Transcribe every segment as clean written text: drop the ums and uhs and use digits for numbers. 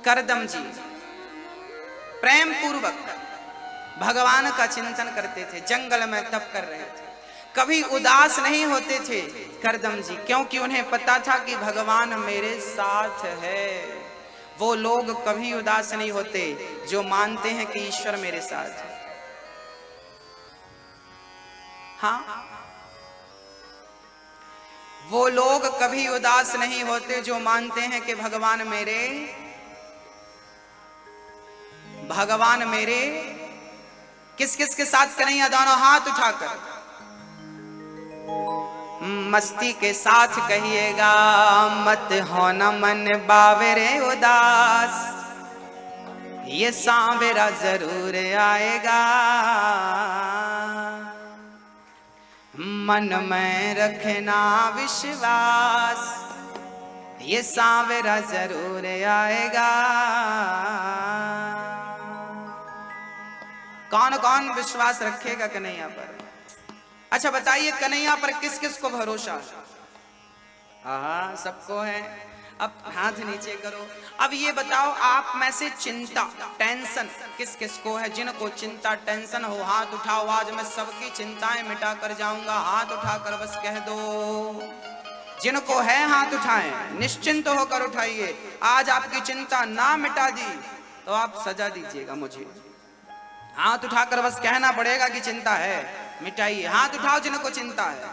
करदम जी प्रेम पूर्वक भगवान का चिंतन करते थे, जंगल में तप कर रहे थे, कभी उदास नहीं होते थे करदम जी, क्योंकि उन्हें पता था कि भगवान मेरे साथ है। वो लोग कभी उदास नहीं होते जो मानते हैं कि ईश्वर मेरे साथ है। हाँ, वो लोग कभी उदास नहीं होते जो मानते हैं कि भगवान मेरे किस किस के साथ कन्हैया, दोनों हाथ उठाकर मस्ती के साथ कहिएगा, मत हो न मन बावरे उदास, ये सांवरा जरूर आएगा, मन में रखना विश्वास, ये सांवरा जरूर आएगा। कौन कौन विश्वास रखेगा कन्हैया पर? अच्छा बताइए, कन्हैया पर किस किस को भरोसा? हाँ, सबको है। अब हाथ नीचे करो। अब ये बताओ, आप में से चिंता, टेंशन किस किस को है? जिनको चिंता टेंशन हो हाथ उठाओ, आज मैं सबकी चिंताएं मिटा कर जाऊंगा, हाथ उठाकर बस कह दो। जिनको है हाथ उठाएं, निश्चिंत होकर उठाइए। आज आपकी चिंता ना मिटा दी तो आप सजा दीजिएगा मुझे। हाथ उठाकर बस कहना पड़ेगा कि चिंता है, मिटाइए। हाथ उठाओ जिनको चिंता है।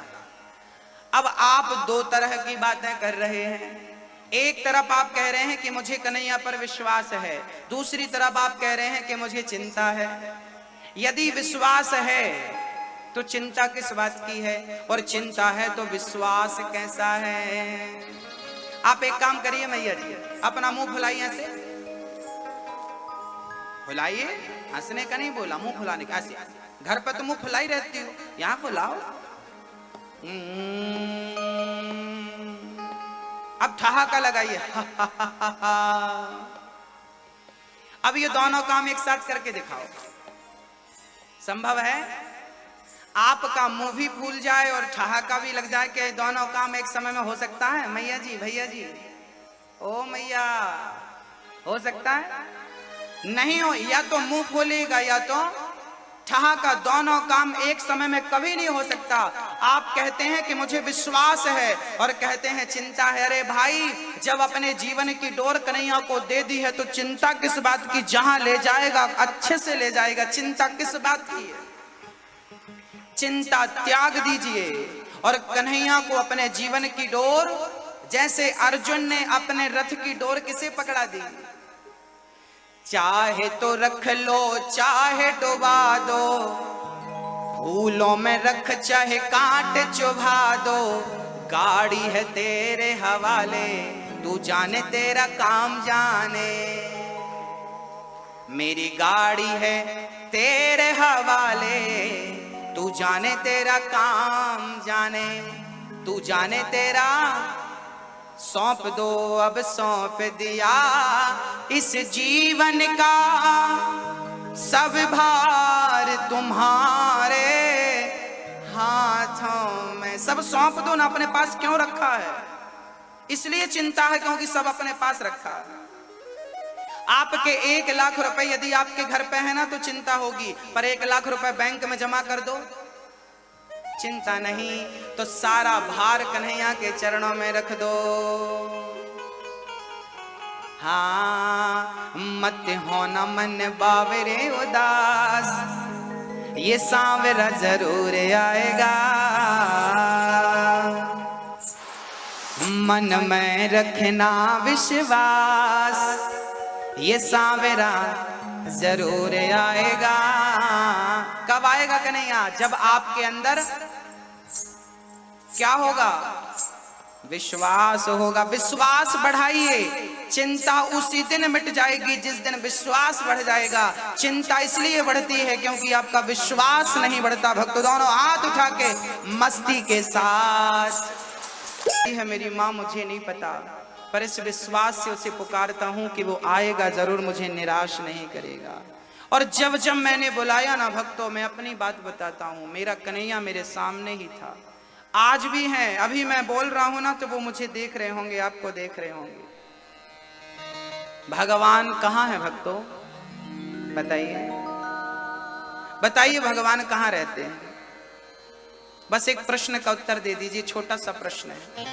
अब आप दो तरह की बातें कर रहे हैं। एक तरफ आप कह रहे हैं कि मुझे कन्हैया पर विश्वास है, दूसरी तरफ आप कह रहे हैं कि मुझे चिंता है। यदि विश्वास है तो चिंता किस बात की है, और चिंता है तो विश्वास कैसा है? आप एक काम करिए मैया जी, अपना मुंह फुलाइए, ऐसे फुलाइए, हंसने का नहीं बोला, मुंह फुलाने का। ऐसे घर पर तो मुंह फुलाई रहती हो, यहां फुलाओ। अब ठहाका लगाइए। अब ये दोनों काम एक साथ करके दिखाओ। संभव है आपका मुंह भी फूल जाए और ठहाका भी लग जाए? कि दोनों काम एक समय में हो सकता है मैया जी, भैया जी, ओ मैया, हो सकता है? नहीं हो, या तो मुंह खोलेगा या तो ठहाका, दोनों काम एक समय में कभी नहीं हो सकता। आप कहते हैं कि मुझे विश्वास है और कहते हैं चिंता है। अरे भाई, जब अपने जीवन की डोर कन्हैया को दे दी है तो चिंता किस बात की? जहां ले जाएगा अच्छे से ले जाएगा, चिंता किस बात की है? चिंता त्याग दीजिए और कन्हैया को अपने जीवन की डोर, जैसे अर्जुन ने अपने रथ की डोर किसे पकड़ा दी? चाहे तो रख लो, चाहे डुबा दो, फूलों में रख चाहे कांट चुभा दो, गाड़ी है तेरे हवाले, तू जाने तेरा काम जाने। मेरी गाड़ी है तेरे हवाले, तू जाने तेरा काम जाने, तू जाने तेरा। सौंप दो अब सौंप दिया इस जीवन का सब भार तुम्हारे हाथों में। सब सौंप दो ना, अपने पास क्यों रखा है? इसलिए चिंता है क्योंकि सब अपने पास रखा है। आपके 1 लाख रुपए यदि आपके घर पे है ना तो चिंता होगी, पर 1 लाख रुपए बैंक में जमा कर दो, चिंता नहीं। तो सारा भार कन्हैया के चरणों में रख दो। हाँ, मत हो न मन बावरे उदास, ये सांवरा जरूर आएगा, मन में रखना विश्वास, ये सांवरा जरूर आएगा। कब आएगा कन्हैया? जब आपके अंदर क्या होगा? विश्वास होगा। विश्वास बढ़ाइए, चिंता उसी दिन मिट जाएगी जिस दिन विश्वास बढ़ जाएगा। चिंता इसलिए बढ़ती है क्योंकि आपका विश्वास नहीं बढ़ता। भक्त दोनों हाथ उठा के मस्ती के साथ है मेरी माँ, मुझे नहीं पता, पर इस विश्वास से उसे पुकारता हूं कि वो आएगा जरूर, मुझे निराश नहीं करेगा। और जब जब मैंने बुलाया ना भक्तों, मैं अपनी बात बताता हूं, मेरा कन्हैया मेरे सामने ही था, आज भी हैं। अभी मैं बोल रहा हूं ना तो वो मुझे देख रहे होंगे, आपको देख रहे होंगे। भगवान कहाँ है भक्तों? बताइए बताइए, भगवान कहाँ रहते हैं? बस एक प्रश्न का उत्तर दे दीजिए, छोटा सा प्रश्न है।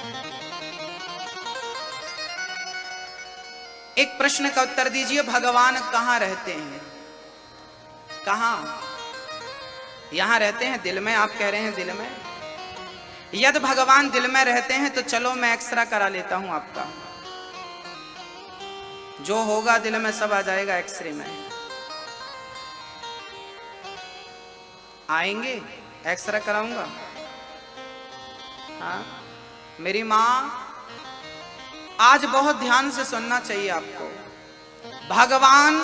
एक प्रश्न का उत्तर दीजिए, भगवान कहाँ रहते हैं? कहाँ? यहां रहते हैं दिल में। आप कह रहे हैं दिल में। यदि भगवान दिल में रहते हैं तो चलो मैं एक्सरा करा लेता हूं आपका। जो होगा दिल में सब आ जाएगा एक्सरे में। आएंगे? एक्सरा कराऊंगा। हाँ, मेरी माँ, आज बहुत ध्यान से सुनना चाहिए आपको। भगवान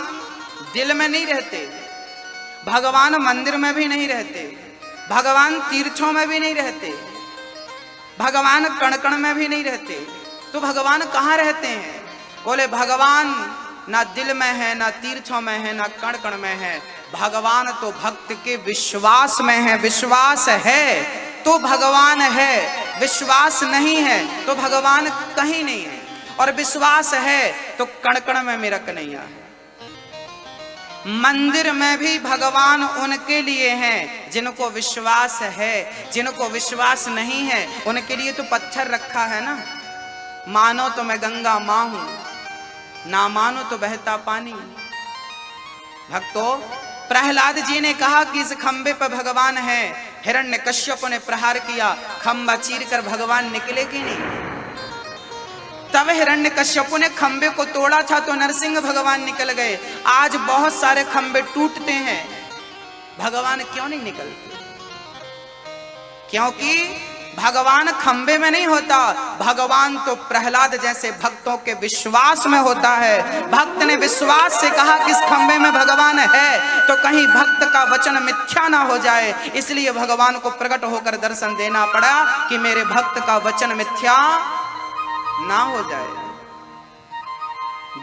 दिल में नहीं रहते, भगवान मंदिर में भी नहीं रहते, भगवान तीर्थों में भी नहीं रहते, भगवान कण कण में भी नहीं रहते। तो भगवान कहाँ रहते हैं? बोले भगवान ना दिल में है, ना तीर्थों में है, ना कण कण में है। भगवान तो भक्त के विश्वास में है। विश्वास है तो भगवान है, विश्वास नहीं है तो भगवान कहीं नहीं है। और विश्वास है तो कण कण में मेरा कन्हैया है। मंदिर में भी भगवान उनके लिए हैं जिनको विश्वास है। जिनको विश्वास नहीं है उनके लिए तो पत्थर रखा है ना। मानो तो मैं गंगा मां हूं, ना मानो तो बहता पानी। भक्तों, प्रहलाद जी ने कहा कि इस खंबे पर भगवान है। हिरण्यकश्यप ने प्रहार किया, खंबा चीरकर भगवान निकले कि नहीं? तब हिरण्यकश्यप ने खंबे को तोड़ा था तो नरसिंह भगवान निकल गए। आज बहुत सारे खंबे टूटते हैं, भगवान क्यों नहीं निकलते? क्योंकि भगवान खंबे में नहीं होता, भगवान तो प्रहलाद जैसे भक्तों के विश्वास में होता है। भक्त ने विश्वास से कहा कि इस खंबे में भगवान है, तो कहीं भक्त का वचन मिथ्या ना हो जाए, इसलिए भगवान को प्रकट होकर दर्शन देना पड़ा कि मेरे भक्त का वचन मिथ्या ना हो जाए।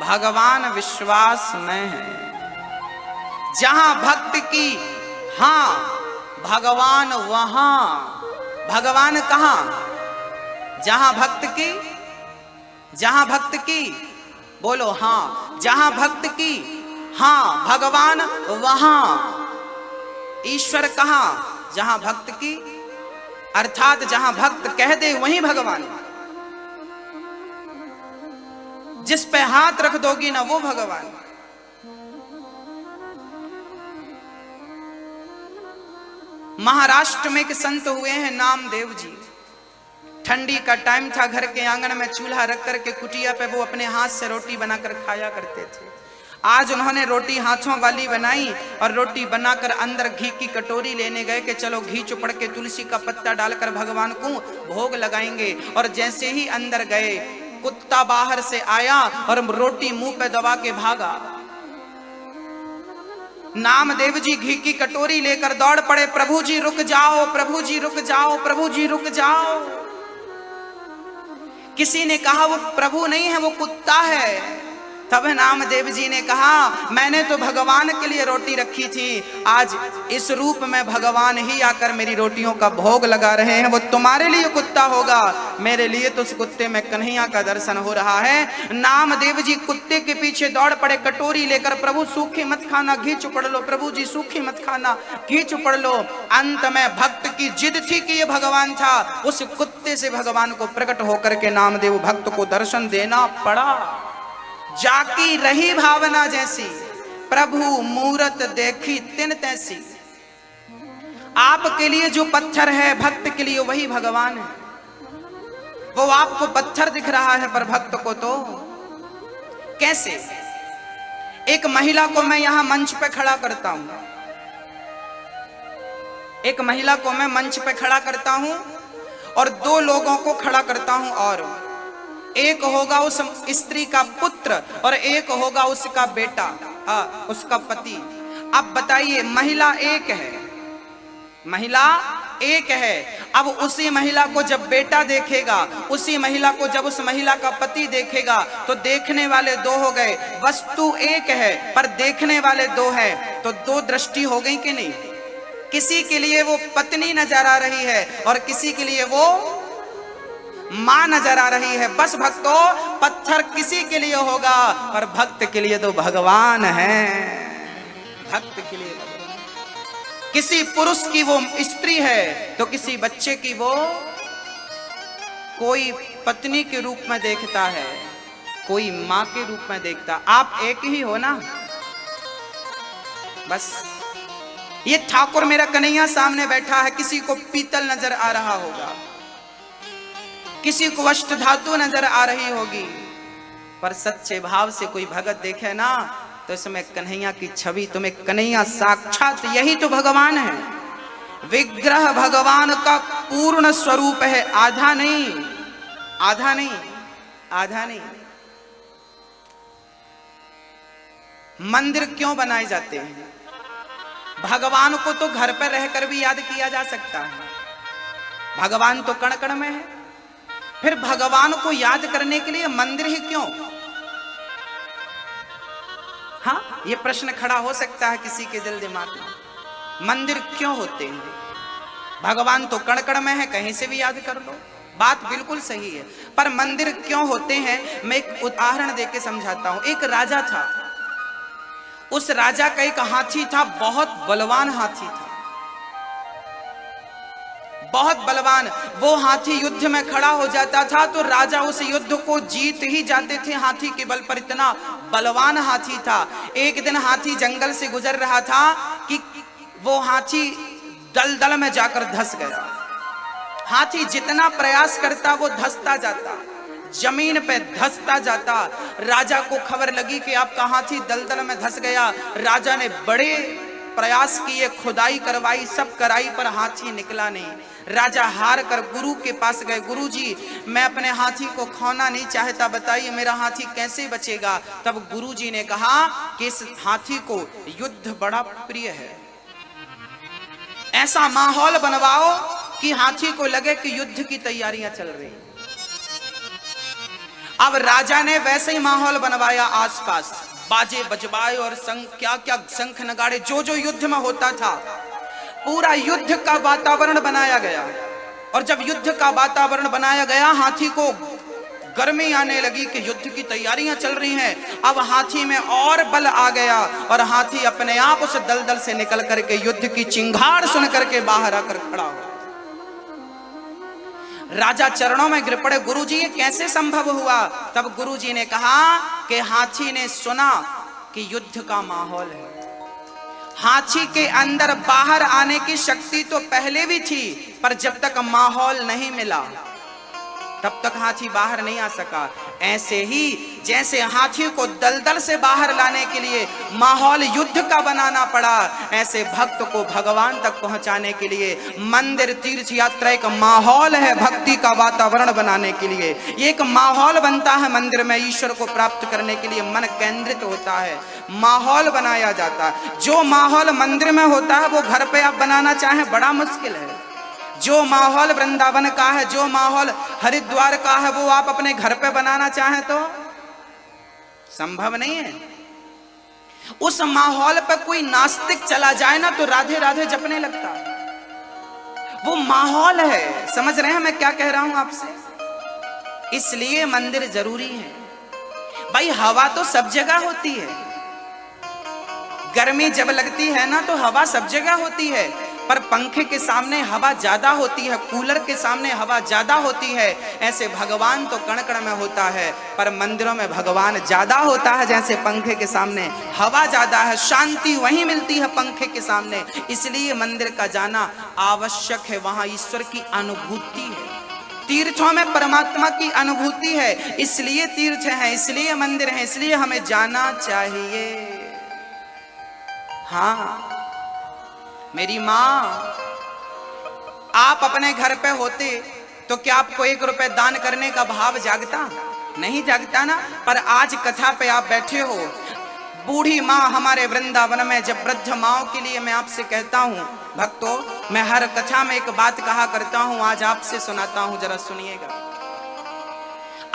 भगवान विश्वास में है। जहां भक्त की हां, भगवान वहां। भगवान कहां? जहां भक्त की, जहां भक्त की, बोलो हां, जहां भक्त की हां, भगवान वहां। ईश्वर कहां? जहां भक्त की, अर्थात जहां भक्त कह दे वहीं भगवान। जिस पे हाथ रख दोगी ना वो भगवान। महाराष्ट्र में एक संत हुए हैं नामदेव जी। ठंडी का टाइम था, घर के आंगन में चूल्हा रख करके कुटिया पे वो अपने हाथ से रोटी बनाकर खाया करते थे। आज उन्होंने रोटी हाथों वाली बनाई और रोटी बनाकर अंदर घी की कटोरी लेने गए कि चलो घी चुपड़ के तुलसी का पत्ता डालकर भगवान को भोग लगाएंगे। और जैसे ही अंदर गए, कुत्ता बाहर से आया और रोटी मुंह पे दबा के भागा। नामदेव जी घी की कटोरी लेकर दौड़ पड़े, प्रभु जी रुक जाओ, प्रभु जी रुक जाओ, प्रभु जी रुक जाओ। किसी ने कहा वो प्रभु नहीं है, वो कुत्ता है। तब नामदेव जी ने कहा मैंने तो भगवान के लिए रोटी रखी थी, आज इस रूप में भगवान ही आकर मेरी रोटियों का भोग लगा रहे हैं। वो तुम्हारे लिए कुत्ता होगा, मेरे लिए तो उस कुत्ते में कन्हैया का दर्शन हो रहा है। नामदेव जी कुत्ते के पीछे दौड़ पड़े, कटोरी लेकर, प्रभु सूखी मत खाना, घी चुपड़ लो, प्रभु जी सूखी मत खाना, घी चुपड़ लो। अंत में भक्त की जिद थी कि ये भगवान था, उस कुत्ते से भगवान को प्रकट होकर के नामदेव भक्त को दर्शन देना पड़ा। जाकी रही भावना जैसी, प्रभु मूरत देखी तिन तैसी। आपके लिए जो पत्थर है, भक्त के लिए वही भगवान है। वो आपको पत्थर दिख रहा है पर भक्त को तो कैसे? एक महिला को मैं यहां मंच पे खड़ा करता हूं, एक महिला को मैं मंच पे खड़ा करता हूं और दो लोगों को खड़ा करता हूं, और एक होगा उस स्त्री का पुत्र और एक होगा उसका बेटा, उसका पति। अब बताइए, महिला एक है, महिला एक है। अब उसी महिला को जब बेटा देखेगा, उसी महिला को जब उस महिला का पति देखेगा, तो देखने वाले दो हो गए। वस्तु एक है पर देखने वाले दो हैं, तो दो दृष्टि हो गई कि नहीं? किसी के लिए वो पत्नी नजर आ रही है और किसी के लिए वो माँ नजर आ रही है। बस भक्तों, पत्थर किसी के लिए होगा और भक्त के लिए तो भगवान है। भक्त के लिए भगवान। किसी पुरुष की वो स्त्री है तो किसी बच्चे की वो कोई पत्नी के रूप में देखता है, कोई माँ के रूप में देखता। आप एक ही हो ना। बस ये ठाकुर मेरा कन्हैया सामने बैठा है, किसी को पीतल नजर आ रहा होगा, किसी को अष्ट धातु नजर आ रही होगी, पर सच्चे भाव से कोई भगत देखे ना तो इसमें कन्हैया की छवि, तुम्हें कन्हैया साक्षात यही तो भगवान है। विग्रह भगवान का पूर्ण स्वरूप है, आधा नहीं, आधा नहीं, आधा नहीं। मंदिर क्यों बनाए जाते हैं? भगवान को तो घर पर रहकर भी याद किया जा सकता है, भगवान तो कण कण में है। फिर भगवान को याद करने के लिए मंदिर ही क्यों? हाँ, ये प्रश्न खड़ा हो सकता है किसी के दिल दिमाग में, मंदिर क्यों होते हैं? भगवान तो कण कण में है, कहीं से भी याद कर लो, बात बिल्कुल सही है, पर मंदिर क्यों होते हैं? मैं एक उदाहरण देके समझाता हूं। एक राजा था, उस राजा का एक हाथी था, बहुत बलवान हाथी था, बहुत बलवान। वो हाथी युद्ध में खड़ा हो जाता था तो राजा उस युद्ध को जीत ही जाते थे, हाथी के बल पर, इतना बलवान हाथी था। एक दिन हाथी जंगल से गुजर रहा था कि वो हाथी दलदल में जाकर धंस गया। हाथी जितना प्रयास करता वो धंसता जाता, जमीन पे धंसता जाता। राजा को खबर लगी कि आपका हाथी दलदल में धंस गया। राजा ने बड़े प्रयास किए, खुदाई करवाई, सब कराई, पर हाथी निकला नहीं। राजा हार कर गुरु के पास गए, गुरु जी मैं अपने हाथी को खोना नहीं चाहता, बताइए मेरा हाथी कैसे बचेगा? तब गुरु जी ने कहा कि इस हाथी को युद्ध बड़ा प्रिय है, ऐसा माहौल बनवाओ कि हाथी को लगे कि युद्ध की तैयारियां चल रही। अब राजा ने वैसे ही माहौल बनवाया, आसपास बाजे बजवाए और क्या क्या शंख नगाड़े, जो जो युद्ध में होता था पूरा युद्ध का वातावरण बनाया गया। और जब युद्ध का वातावरण बनाया गया, हाथी को गर्मी आने लगी कि युद्ध की तैयारियां चल रही हैं। अब हाथी में और बल आ गया और हाथी अपने आप उस दलदल से निकल करके युद्ध की चिंगार सुन करके बाहर आकर खड़ा हो। राजा चरणों में गिर पड़े, गुरुजी ये कैसे संभव हुआ? तब गुरुजी ने कहा कि हाथी ने सुना कि युद्ध का माहौल है। हाथी के अंदर बाहर आने की शक्ति तो पहले भी थी, पर जब तक माहौल नहीं मिला तब तक हाथी बाहर नहीं आ सका। ऐसे ही जैसे हाथी को दलदल से बाहर लाने के लिए माहौल युद्ध का बनाना पड़ा, ऐसे भक्त को भगवान तक पहुंचाने के लिए मंदिर तीर्थ यात्रा एक माहौल है, भक्ति का वातावरण बनाने के लिए। ये एक माहौल बनता है मंदिर में, ईश्वर को प्राप्त करने के लिए मन केंद्रित होता है, माहौल बनाया जाता है। जो माहौल मंदिर में होता है वो घर पे आप बनाना चाहें बड़ा मुश्किल है। जो माहौल वृंदावन का है, जो माहौल हरिद्वार का है, वो आप अपने घर पे बनाना चाहें तो संभव नहीं है। उस माहौल पे कोई नास्तिक चला जाए ना तो राधे राधे जपने लगता। वो माहौल है, समझ रहे हैं मैं क्या कह रहा हूं आपसे? इसलिए मंदिर जरूरी है। भाई हवा तो सब जगह होती है, गर्मी जब लगती है ना तो हवा सब जगह होती है, पर पंखे के सामने हवा ज्यादा होती है, कूलर के सामने हवा ज्यादा होती है। ऐसे भगवान तो कण कण में होता है, पर मंदिरों में भगवान ज्यादा होता है। जैसे पंखे के सामने हवा ज्यादा है, शांति वहीं मिलती है पंखे के सामने। इसलिए मंदिर का जाना आवश्यक है, वहां ईश्वर की अनुभूति है। तीर्थों में परमात्मा की अनुभूति है, इसलिए तीर्थ है, इसलिए मंदिर है, इसलिए हमें जाना चाहिए। हाँ मेरी माँ, आप अपने घर पे होते तो क्या आपको 1 रुपए दान करने का भाव जागता? नहीं जागता ना। पर आज कथा पे आप बैठे हो, बूढ़ी माँ हमारे वृंदावन में, जब वृद्ध माँओं के लिए मैं आपसे कहता हूँ भक्तों, मैं हर कथा में एक बात कहा करता हूँ, आज आपसे सुनाता हूँ, जरा सुनिएगा।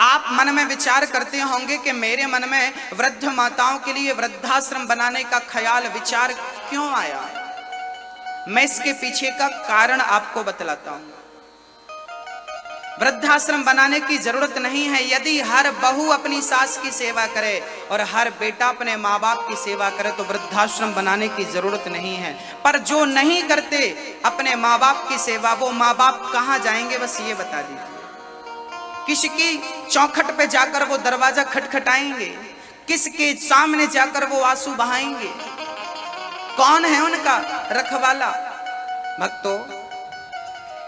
आप मन में विचार करते होंगे कि मेरे मन में वृद्ध माताओं के लिए वृद्धाश्रम बनाने का ख्याल विचार क्यों आया? मैं इसके पीछे का कारण आपको बतलाता हूं। वृद्धाश्रम बनाने की जरूरत नहीं है। यदि हर बहू अपनी सास की सेवा करे और हर बेटा अपने माँ बाप की सेवा करे तो वृद्धाश्रम बनाने की जरूरत नहीं है। पर जो नहीं करते अपने माँ बाप की सेवा, वो माँ बाप कहाँ जाएंगे, बस ये बता दीजिए। किसकी चौखट पे जाकर वो दरवाजा खटखटाएंगे, किसके सामने जाकर वो आंसू बहाएंगे, कौन है उनका रखवाला? भक्तों,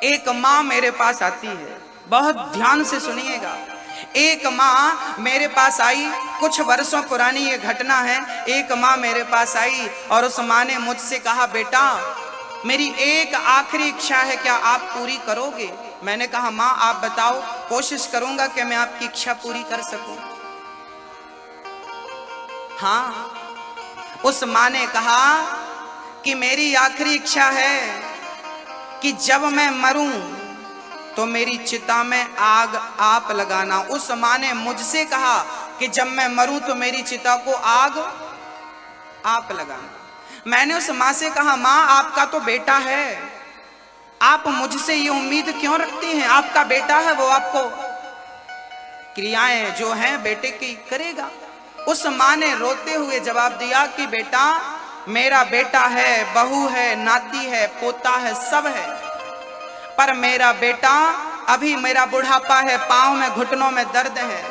एक माँ मेरे पास आती है, बहुत ध्यान से सुनिएगा। एक माँ मेरे पास आई, कुछ वर्षों पुरानी ये घटना है। एक माँ मेरे पास आई और उस माँ ने मुझसे कहा, बेटा मेरी एक आखिरी इच्छा है, क्या आप पूरी करोगे? मैंने कहा, माँ आप बताओ, कोशिश करूंगा कि मैं आपकी इच्छा पूरी कर सकूं। हाँ, उस माँ ने कहा कि मेरी आखिरी इच्छा है कि जब मैं मरूं तो मेरी चिता में आग आप लगाना। उस माँ ने मुझसे कहा कि जब मैं मरूं तो मेरी चिता को आग आप लगाना। मैंने उस माँ से कहा, माँ आपका तो बेटा है, आप मुझसे ये उम्मीद क्यों रखती हैं? आपका बेटा है, वो आपको क्रियाएं जो हैं बेटे की करेगा। उस माँ ने रोते हुए जवाब दिया कि बेटा मेरा बेटा है, बहू है, नाती है, पोता है, सब है, पर मेरा बेटा अभी, मेरा बुढ़ापा है, पांव में घुटनों में दर्द है,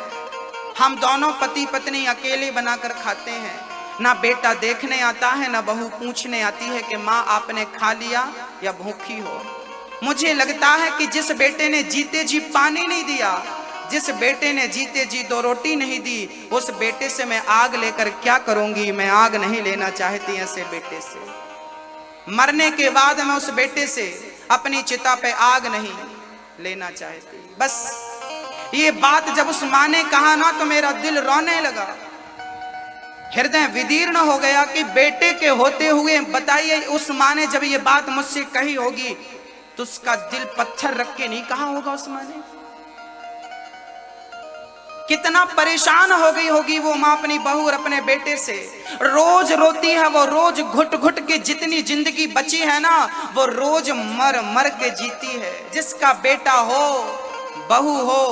हम दोनों पति पत्नी अकेले बनाकर खाते हैं, ना बेटा देखने आता है, ना बहू पूछने आती है कि माँ आपने खा लिया या भूखी हो। मुझे लगता है कि जिस बेटे ने जीते जी पानी नहीं दिया, जिस बेटे ने जीते जी 2 रोटी नहीं दी, उस बेटे से मैं आग लेकर क्या करूंगी? मैं आग नहीं लेना चाहती ऐसे बेटे से। मरने के बाद मैं उस बेटे से अपनी चिता पे आग नहीं लेना चाहती। बस ये बात जब उस माँ ने कहा ना, तो मेरा दिल रोने लगा, हृदय विदीर्ण हो गया कि बेटे के होते हुए, बताइए उस माँ ने जब ये बात मुझसे कही होगी तो उसका दिल पत्थर रख के नहीं कहा होगा। उस माँ ने कितना परेशान हो गई होगी वो माँ अपनी बहू और अपने बेटे से। रोज रोती है वो, रोज घुट घुट के जितनी जिंदगी बची है ना, वो रोज मर मर के जीती है। जिसका बेटा हो, बहू हो,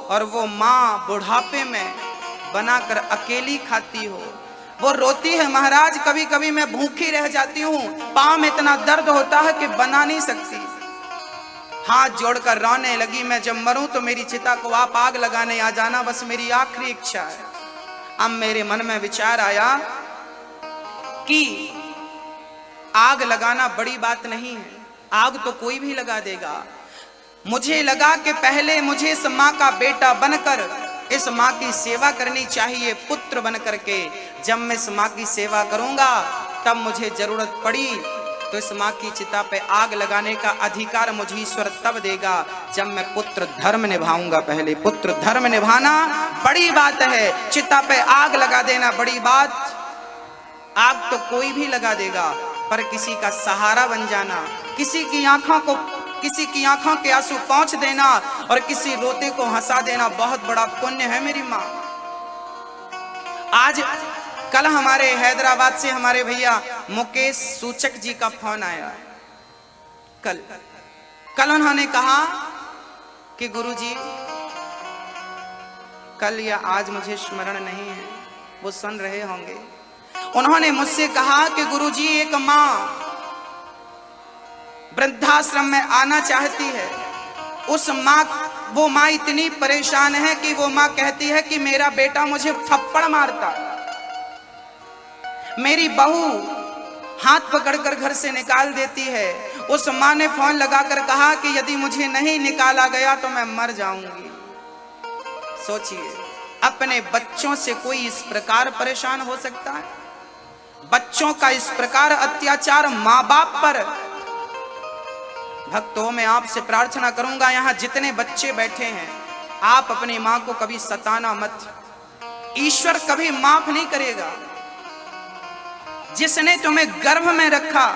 और वो माँ बुढ़ापे में बनाकर अकेली खाती हो, वो रोती है, महाराज कभी कभी मैं भूखी रह जाती हूँ, पाँव में इतना दर्द होता है कि बना नहीं सकती, हाथ जोड़कर रोने लगी, मैं जब मरूं तो मेरी चिता को आप आग लगाने आ जाना, बस मेरी आखिरी इच्छा है। अब मेरे मन में विचार आया कि आग लगाना बड़ी बात नहीं है, आग तो कोई भी लगा देगा। मुझे लगा कि पहले मुझे इस माँ का बेटा बनकर इस माँ की सेवा करनी चाहिए, पुत्र बन करके। जब मैं इस माँ की सेवा करूंगा तब मुझे जरूरत पड़ी तो इस माँ की चिता पे आग लगाने का अधिकार मुझे ईश्वर तब देगा जब मैं पुत्र धर्म निभाऊंगा। पहले पुत्र धर्म निभाना बड़ी बात है, चिता पे आग लगा देना बड़ी बात। आग तो कोई भी लगा देगा, पर किसी का सहारा बन जाना, किसी की आंखों के आंसू पोंछ देना और किसी रोते को हंसा देना बहुत बड़ा पुण्य है मेरी माँ। कल हमारे हैदराबाद से हमारे भैया मुकेश सूचक जी का फोन आया। कल उन्होंने कहा कि गुरुजी, कल या आज मुझे स्मरण नहीं है, वो सुन रहे होंगे। उन्होंने मुझसे कहा कि गुरुजी, एक माँ वृद्धाश्रम में आना चाहती है। वो माँ इतनी परेशान है कि वो माँ कहती है कि मेरा बेटा मुझे थप्पड़ मारता, मेरी बहू हाथ पकड़कर घर से निकाल देती है। उस माँ ने फोन लगाकर कहा कि यदि मुझे नहीं निकाला गया तो मैं मर जाऊंगी। सोचिए, अपने बच्चों से कोई इस प्रकार परेशान हो सकता है? बच्चों का इस प्रकार अत्याचार माँ बाप पर। भक्तों, मैं आपसे प्रार्थना करूंगा, यहाँ जितने बच्चे बैठे हैं, आप अपनी माँ को कभी सताना मत। ईश्वर कभी माफ नहीं करेगा। जिसने तुम्हें गर्भ में रखा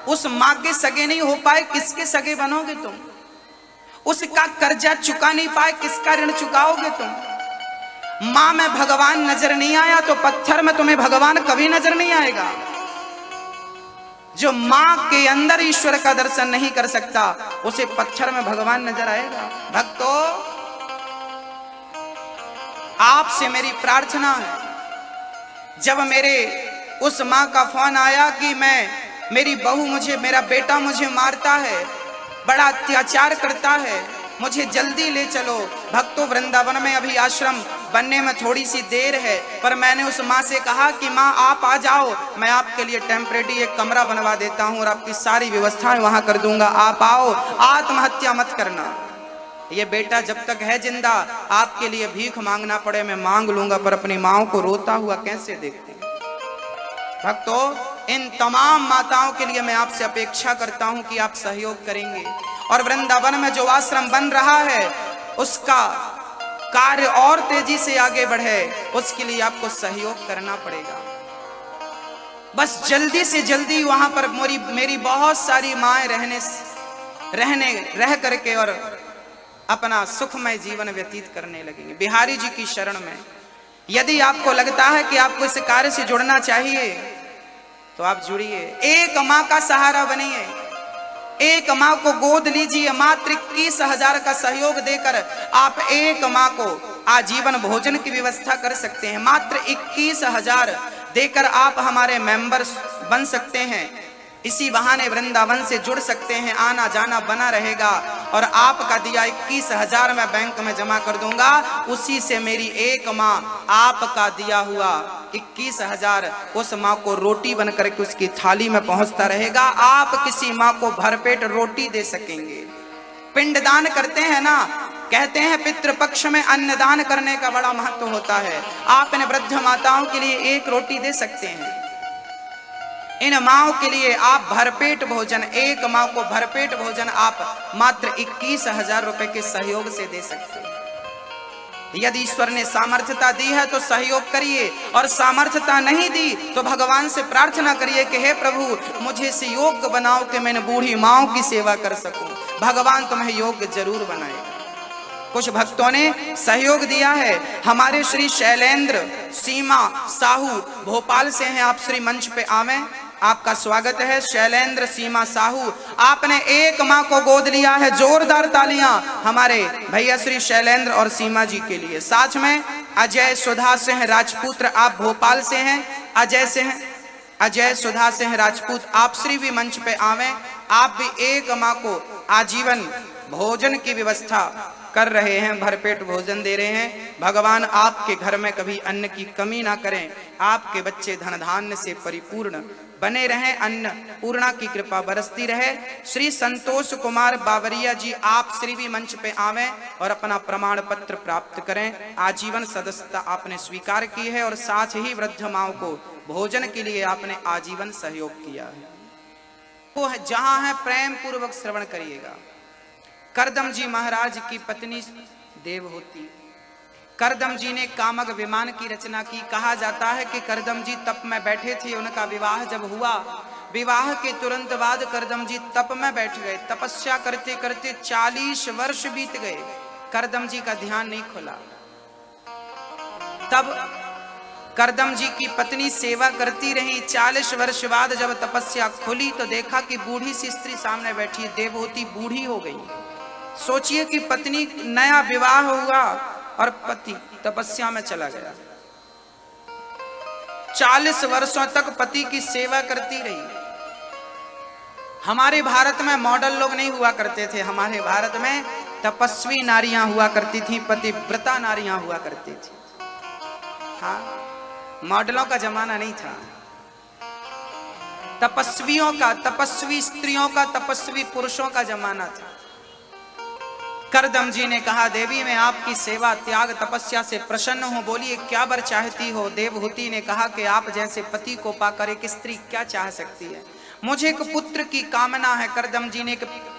उस माँ के सगे नहीं हो पाए, किसके सगे बनोगे तुम? उसका कर्जा चुका नहीं पाए, किसका ऋण चुकाओगे तुम? माँ में भगवान नजर नहीं आया तो पत्थर में तुम्हें भगवान कभी नजर नहीं आएगा। जो मां के अंदर ईश्वर का दर्शन नहीं कर सकता उसे पत्थर में भगवान नजर आएगा। भक्तों, आपसे मेरी प्रार्थना है, जब मेरे उस मां का फोन आया कि मेरी बहू मेरा बेटा मुझे मारता है, बड़ा अत्याचार करता है, मुझे जल्दी ले चलो। भक्तों, वृंदावन में अभी आश्रम बनने में थोड़ी सी देर है, पर मैंने उस माँ से कहा कि माँ आप आ जाओ, मैं आपके लिए टेम्परेरी एक कमरा बनवा देता हूँ और आपकी सारी व्यवस्थाएं वहां कर दूंगा, आप आओ, आत्महत्या मत करना। ये बेटा जब तक है जिंदा आपके लिए भीख मांगना पड़े मैं मांग लूंगा, पर अपनी माओ को रोता हुआ कैसे देखते हैं। भक्तों, इन तमाम माताओं के लिए मैं आपसे अपेक्षा करता हूं कि आप सहयोग करेंगे और वृंदावन में जो आश्रम बन रहा है उसका कार्य और तेजी से आगे बढ़े, उसके लिए आपको सहयोग करना पड़ेगा। बस जल्दी से जल्दी वहां पर मेरी बहुत सारी माएं रह करके और अपना सुखमय जीवन व्यतीत करने लगेंगे बिहारी जी की शरण में। यदि आपको लगता है कि आपको इस कार्य से जुड़ना चाहिए तो आप जुड़िए, एक माँ का सहारा बनिए, एक माँ को गोद लीजिए। मात्र 21,000 का सहयोग देकर आप एक माँ को आजीवन भोजन की व्यवस्था कर सकते हैं। मात्र 21,000 देकर आप हमारे मेंबर्स बन सकते हैं। इसी बहाने वृंदावन से जुड़ सकते हैं, आना जाना बना रहेगा और आपका दिया 21,000 मैं बैंक में जमा कर दूंगा। उसी से मेरी एक माँ आपका दिया हुआ 21,000 उस माँ को रोटी बन करके उसकी थाली में पहुंचता रहेगा। आप किसी माँ को भरपेट रोटी दे सकेंगे। पिंडदान करते हैं ना, कहते हैं पितृपक्ष में अन्नदान करने का बड़ा महत्व होता है। आप इन वृद्ध माताओं के लिए एक रोटी दे सकते हैं। इन माओं के लिए आप भरपेट भोजन, एक माँ को भरपेट भोजन आप मात्र 21,000 रुपए के सहयोग से दे सकते हैं। यदि ईश्वर ने सामर्थ्यता दी है तो सहयोग करिए, और सामर्थ्यता नहीं दी तो भगवान से प्रार्थना करिए कि हे प्रभु मुझे इसे योग्य बनाओ कि मैं बूढ़ी माओं की सेवा कर सकूं। भगवान तुम्हें योग्य जरूर बनाएगा। कुछ भक्तों ने सहयोग दिया है। हमारे श्री शैलेंद्र सीमा साहू भोपाल से हैं, आप श्री मंच पे आवें, आपका स्वागत है। शैलेंद्र सीमा साहू, आपने एक माँ को गोद लिया है। जोरदार तालियां हमारे भैया श्री शैलेंद्र और सीमा जी के लिए। साथ में अजय सुधा सिंह राजपूत, आप भोपाल से हैं। अजय सुधा सिंह राजपूत, आप श्री भी मंच पे आवें। आप भी एक माँ को आजीवन भोजन की व्यवस्था कर रहे हैं, भरपेट भोजन दे रहे हैं। भगवान आपके घर में कभी अन्न की कमी ना करें, आपके बच्चे धन धान्य से परिपूर्ण बने रहें, अन्न पूर्णा की कृपा बरसती रहे। श्री संतोष कुमार बावरिया जी, आप श्री भी मंच पे आवें और अपना प्रमाण पत्र प्राप्त करें। आजीवन सदस्यता आपने स्वीकार की है और साथ ही वृद्ध माओं को भोजन के लिए आपने आजीवन सहयोग किया है। वो जहां है प्रेम पूर्वक श्रवण करिएगा। करदम जी महाराज की पत्नी देवहूति, करदम जी ने कामक विमान की रचना की। कहा जाता है कि करदम जी तप में बैठे थे, उनका विवाह जब हुआ, विवाह के तुरंत बाद करदम जी तप में बैठ गए। तपस्या करते करते 40 वर्ष बीत गए, करदम जी का ध्यान नहीं खुला। तब करदम जी की पत्नी सेवा करती रही। 40 वर्ष बाद जब तपस्या खुली तो देखा कि बूढ़ी सी स्त्री सामने बैठी है। देवहूति बूढ़ी हो गई। सोचिए कि पत्नी, नया विवाह हुआ और पति तपस्या में चला गया। 40 वर्षों तक पति की सेवा करती रही। हमारे भारत में मॉडल लोग नहीं हुआ करते थे, हमारे भारत में तपस्वी नारियां हुआ करती थी, पतिव्रता नारियां हुआ करती थी। हाँ, मॉडलों का जमाना नहीं था। तपस्वियों का, तपस्वी स्त्रियों का, तपस्वी पुरुषों का जमाना था। करदम जी ने कहा, देवी मैं आपकी सेवा त्याग तपस्या से प्रसन्न हूं, बोलिए क्या वर चाहती हो। देवहूति ने कहा कि आप जैसे पति को पाकर एक स्त्री क्या चाह सकती है, मुझे एक पुत्र की कामना है। करदम जी ने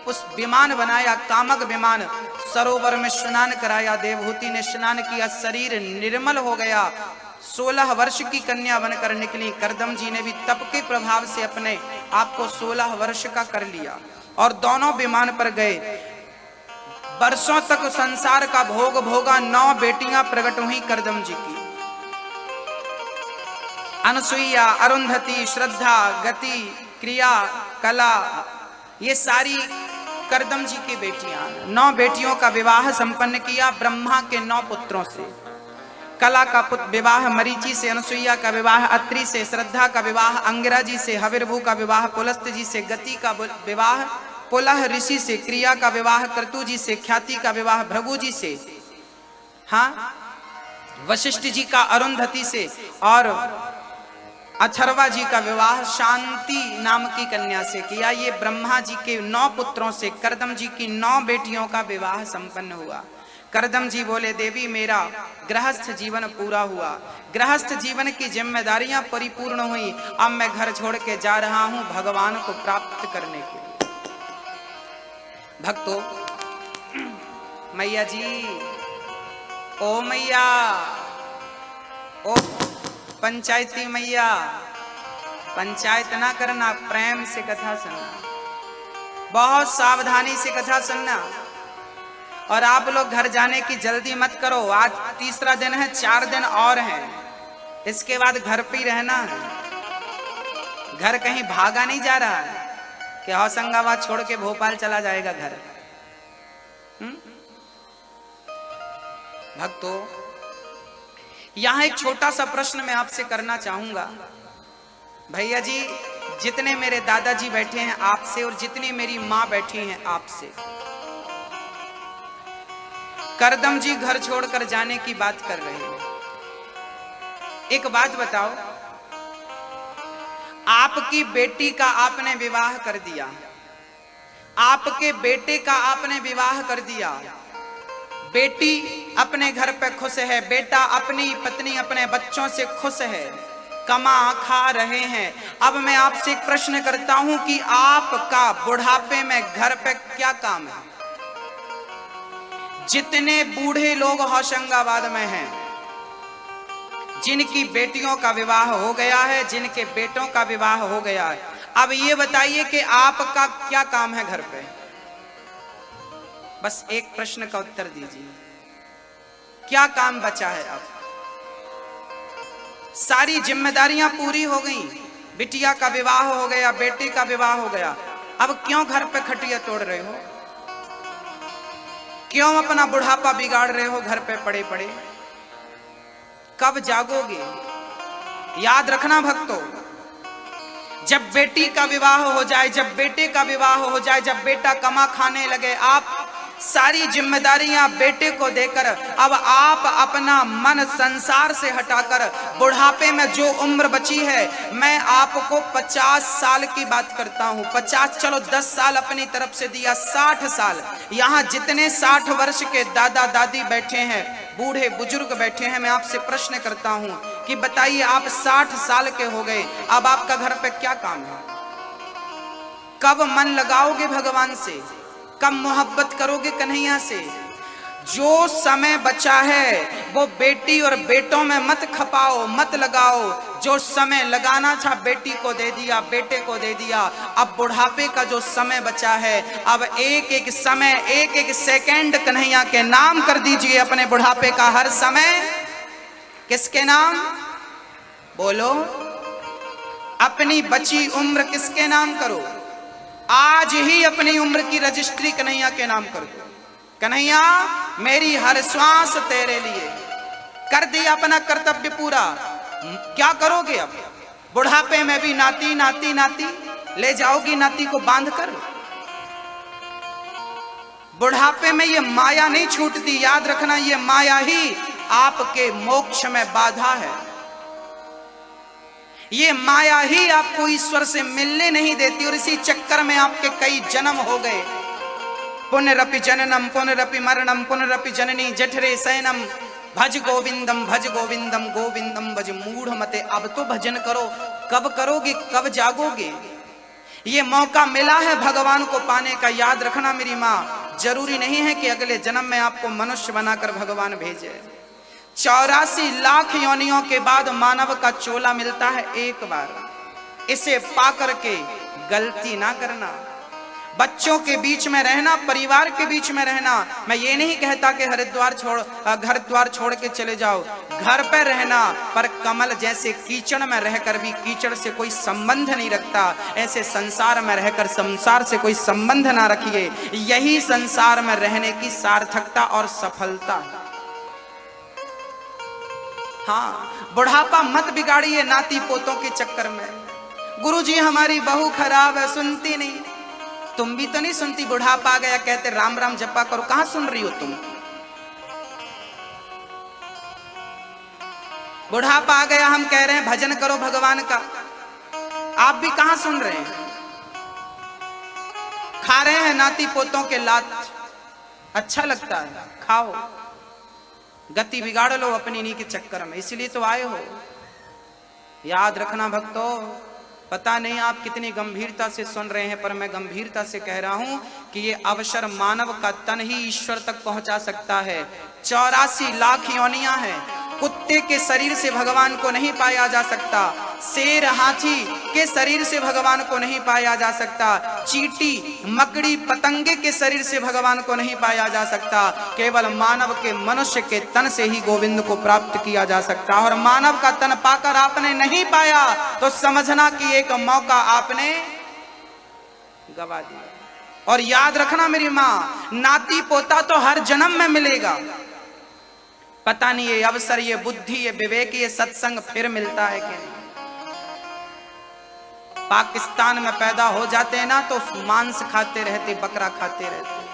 उस विमान बनाया, कामक विमान, सरोवर में स्नान कराया। देवहूति ने स्नान किया, शरीर निर्मल हो गया। 16 वर्ष की कन्या बनकर निकली। करदम जी ने भी तप के प्रभाव से अपने आप को 16 वर्ष का कर लिया और दोनों विमान पर गए। वर्षों तक संसार का भोग भोगा। 9 बेटियां प्रकट हुई करदम जी की, अनसुईया, अरुंधति, श्रद्धा, गति, क्रिया, कला, ये सारी करदम जी की बेटियां। 9 बेटियों का विवाह संपन्न किया ब्रह्मा के 9 पुत्रों से। कला का पुत्र विवाह मरीचि से, अनुसुईया का विवाह अत्रि से, श्रद्धा का विवाह अंगिरा जी से, हविर्भू का विवाह पुलस्त जी से, गति का विवाह पुलह ऋषि से, क्रिया का विवाह क्रतु जी से, ख्याति का विवाह भृगु जी से, हाँ, वशिष्ठ जी का अरुंधति से, और अथर्वा जी का विवाह शांति नाम की कन्या से किया। ये ब्रह्मा जी के 9 पुत्रों से करदम जी की 9 बेटियों का विवाह संपन्न हुआ। करदम जी बोले, देवी मेरा गृहस्थ जीवन पूरा हुआ, गृहस्थ जीवन की जिम्मेदारियां परिपूर्ण हुई, अब मैं घर छोड़ के जा रहा हूं भगवान को प्राप्त करने के लिए। भक्तों, मैया जी, ओ मैया, ओ पंचायती मैया, पंचायत ना करना, प्रेम से कथा सुनना, बहुत सावधानी से कथा सुनना। और आप लोग घर जाने की जल्दी मत करो, आज तीसरा दिन है, 4 दिन और हैं, इसके बाद घर पे ही रहना है। घर कहीं भागा नहीं जा रहा है कि होशंगाबाद छोड़ के भोपाल चला जाएगा घर। भक्तों, यहां एक छोटा सा प्रश्न मैं आपसे करना चाहूंगा। भैया जी, जितने मेरे दादाजी बैठे हैं आपसे और जितनी मेरी मां बैठी हैं आपसे, करदम जी घर छोड़कर जाने की बात कर रहे हैं। एक बात बताओ, आपकी बेटी का आपने विवाह कर दिया, आपके बेटे का आपने विवाह कर दिया, बेटी अपने घर पे खुश है, बेटा अपनी पत्नी अपने बच्चों से खुश है, कमा खा रहे हैं। अब मैं आपसे एक प्रश्न करता हूं कि आपका बुढ़ापे में घर पे क्या काम है? जितने बूढ़े लोग होशंगाबाद में हैं, जिनकी बेटियों का विवाह हो गया है, जिनके बेटों का विवाह हो गया है, अब ये बताइए कि आपका क्या काम है घर पे? बस एक प्रश्न का उत्तर दीजिए, क्या काम बचा है? अब सारी जिम्मेदारियां पूरी हो गई, बिटिया का विवाह हो गया, बेटे का विवाह हो गया, अब क्यों घर पे खटिया तोड़ रहे हो? क्यों अपना बुढ़ापा बिगाड़ रहे हो घर पे पड़े पड़े? कब जागोगे? याद रखना भक्तों, जब बेटी का विवाह हो जाए, जब बेटे का विवाह हो जाए, जब बेटा कमा खाने लगे, आप सारी जिम्मेदारियां बेटे को देकर अब आप अपना मन संसार से हटाकर बुढ़ापे में जो उम्र बची है, मैं आपको 50 साल की बात करता हूं। 50 चलो 10 साल अपनी तरफ से दिया, 60 साल। यहां जितने 60 वर्ष के दादा दादी बैठे हैं, बूढ़े बुजुर्ग बैठे हैं, मैं आपसे प्रश्न करता हूं कि बताइए, आप 60 साल के हो गए, अब आपका घर पे क्या काम है? कब मन लगाओगे भगवान से? कब मोहब्बत करोगे कन्हैया से? जो समय बचा है वो बेटी और बेटों में मत खपाओ, मत लगाओ। जो समय लगाना था बेटी को दे दिया, बेटे को दे दिया। अब बुढ़ापे का जो समय बचा है, अब एक एक समय, एक एक सेकंड कन्हैया के नाम कर दीजिए अपने बुढ़ापे का। हर समय किसके नाम? बोलो, अपनी बची उम्र किसके नाम करो? आज ही अपनी उम्र की रजिस्ट्री कन्हैया के नाम कर दो। कन्हैया, मेरी हर श्वास तेरे लिए। कर दिया अपना कर्तव्य पूरा। क्या करोगे अब? बुढ़ापे में भी नाती नाती नाती ले जाओगी, नाती को बांध कर? बुढ़ापे में ये माया नहीं छूटती, याद रखना, ये माया ही आपके मोक्ष में बाधा है। ये माया ही आपको ईश्वर से मिलने नहीं देती, और इसी चक्कर में आपके कई जन्म हो गए। पुनरपि जननम पुनरपि मरणम पुनरपि जननी जठरे शयनम भज गोविंदम गोविंदम भज मूढ़ मते। अब तो भजन करो। कब करोगे? कब जागोगे? ये मौका मिला है भगवान को पाने का। याद रखना मेरी माँ, जरूरी नहीं है कि अगले जन्म में आपको मनुष्य बनाकर भगवान भेजे। 84 लाख योनियों के बाद मानव का चोला मिलता है एक बार। इसे पाकर के गलती ना करना। बच्चों के बीच में रहना, परिवार के बीच में रहना। मैं ये नहीं कहता कि हरिद्वार छोड़, घर द्वार छोड़ के चले जाओ, घर पे रहना, पर कमल जैसे कीचड़ में रहकर भी कीचड़ से कोई संबंध नहीं रखता, ऐसे संसार में रहकर संसार से कोई संबंध ना रखिए। यही संसार में रहने की सार्थकता और सफलता है। हाँ, बुढ़ापा मत बिगाड़िए नाती पोतों के चक्कर में। गुरुजी हमारी बहू खराब है, सुनती नहीं। तुम भी तो नहीं सुनती, बुढ़ापा आ गया कहते राम राम जपा करो, कहां सुन रही हो तुम? बुढ़ापा आ गया हम कह रहे हैं भजन करो भगवान का, आप भी कहां सुन रहे हैं? खा रहे हैं नाती पोतों के लात, अच्छा लगता है, खाओ, गति बिगाड़ लो अपनी इन्हीं के चक्कर में, इसलिए तो आए हो। याद रखना भक्तों, पता नहीं आप कितनी गंभीरता से सुन रहे हैं, पर मैं गंभीरता से कह रहा हूं कि ये अवसर मानव का तन ही ईश्वर तक पहुंचा सकता है। 84 लाख योनियां हैं, कुत्ते के शरीर से भगवान को नहीं पाया जा सकता, शेर हाथी के शरीर से भगवान को नहीं पाया जा सकता, चींटी मकड़ी पतंगे के शरीर से भगवान को नहीं पाया जा सकता। केवल मानव के मनुष्य के तन से ही गोविंद को प्राप्त किया जा सकता। और मानव का तन पाकर आपने नहीं पाया तो समझना कि एक मौका आपने गवा दिया। और याद रखना मेरी माँ, नाती पोता तो हर जन्म में मिलेगा, पता नहीं ये अवसर, ये बुद्धि, ये विवेक, ये सत्संग फिर मिलता है कि नहीं। पाकिस्तान में पैदा हो जाते हैं ना तो मांस खाते रहते, बकरा खाते रहते।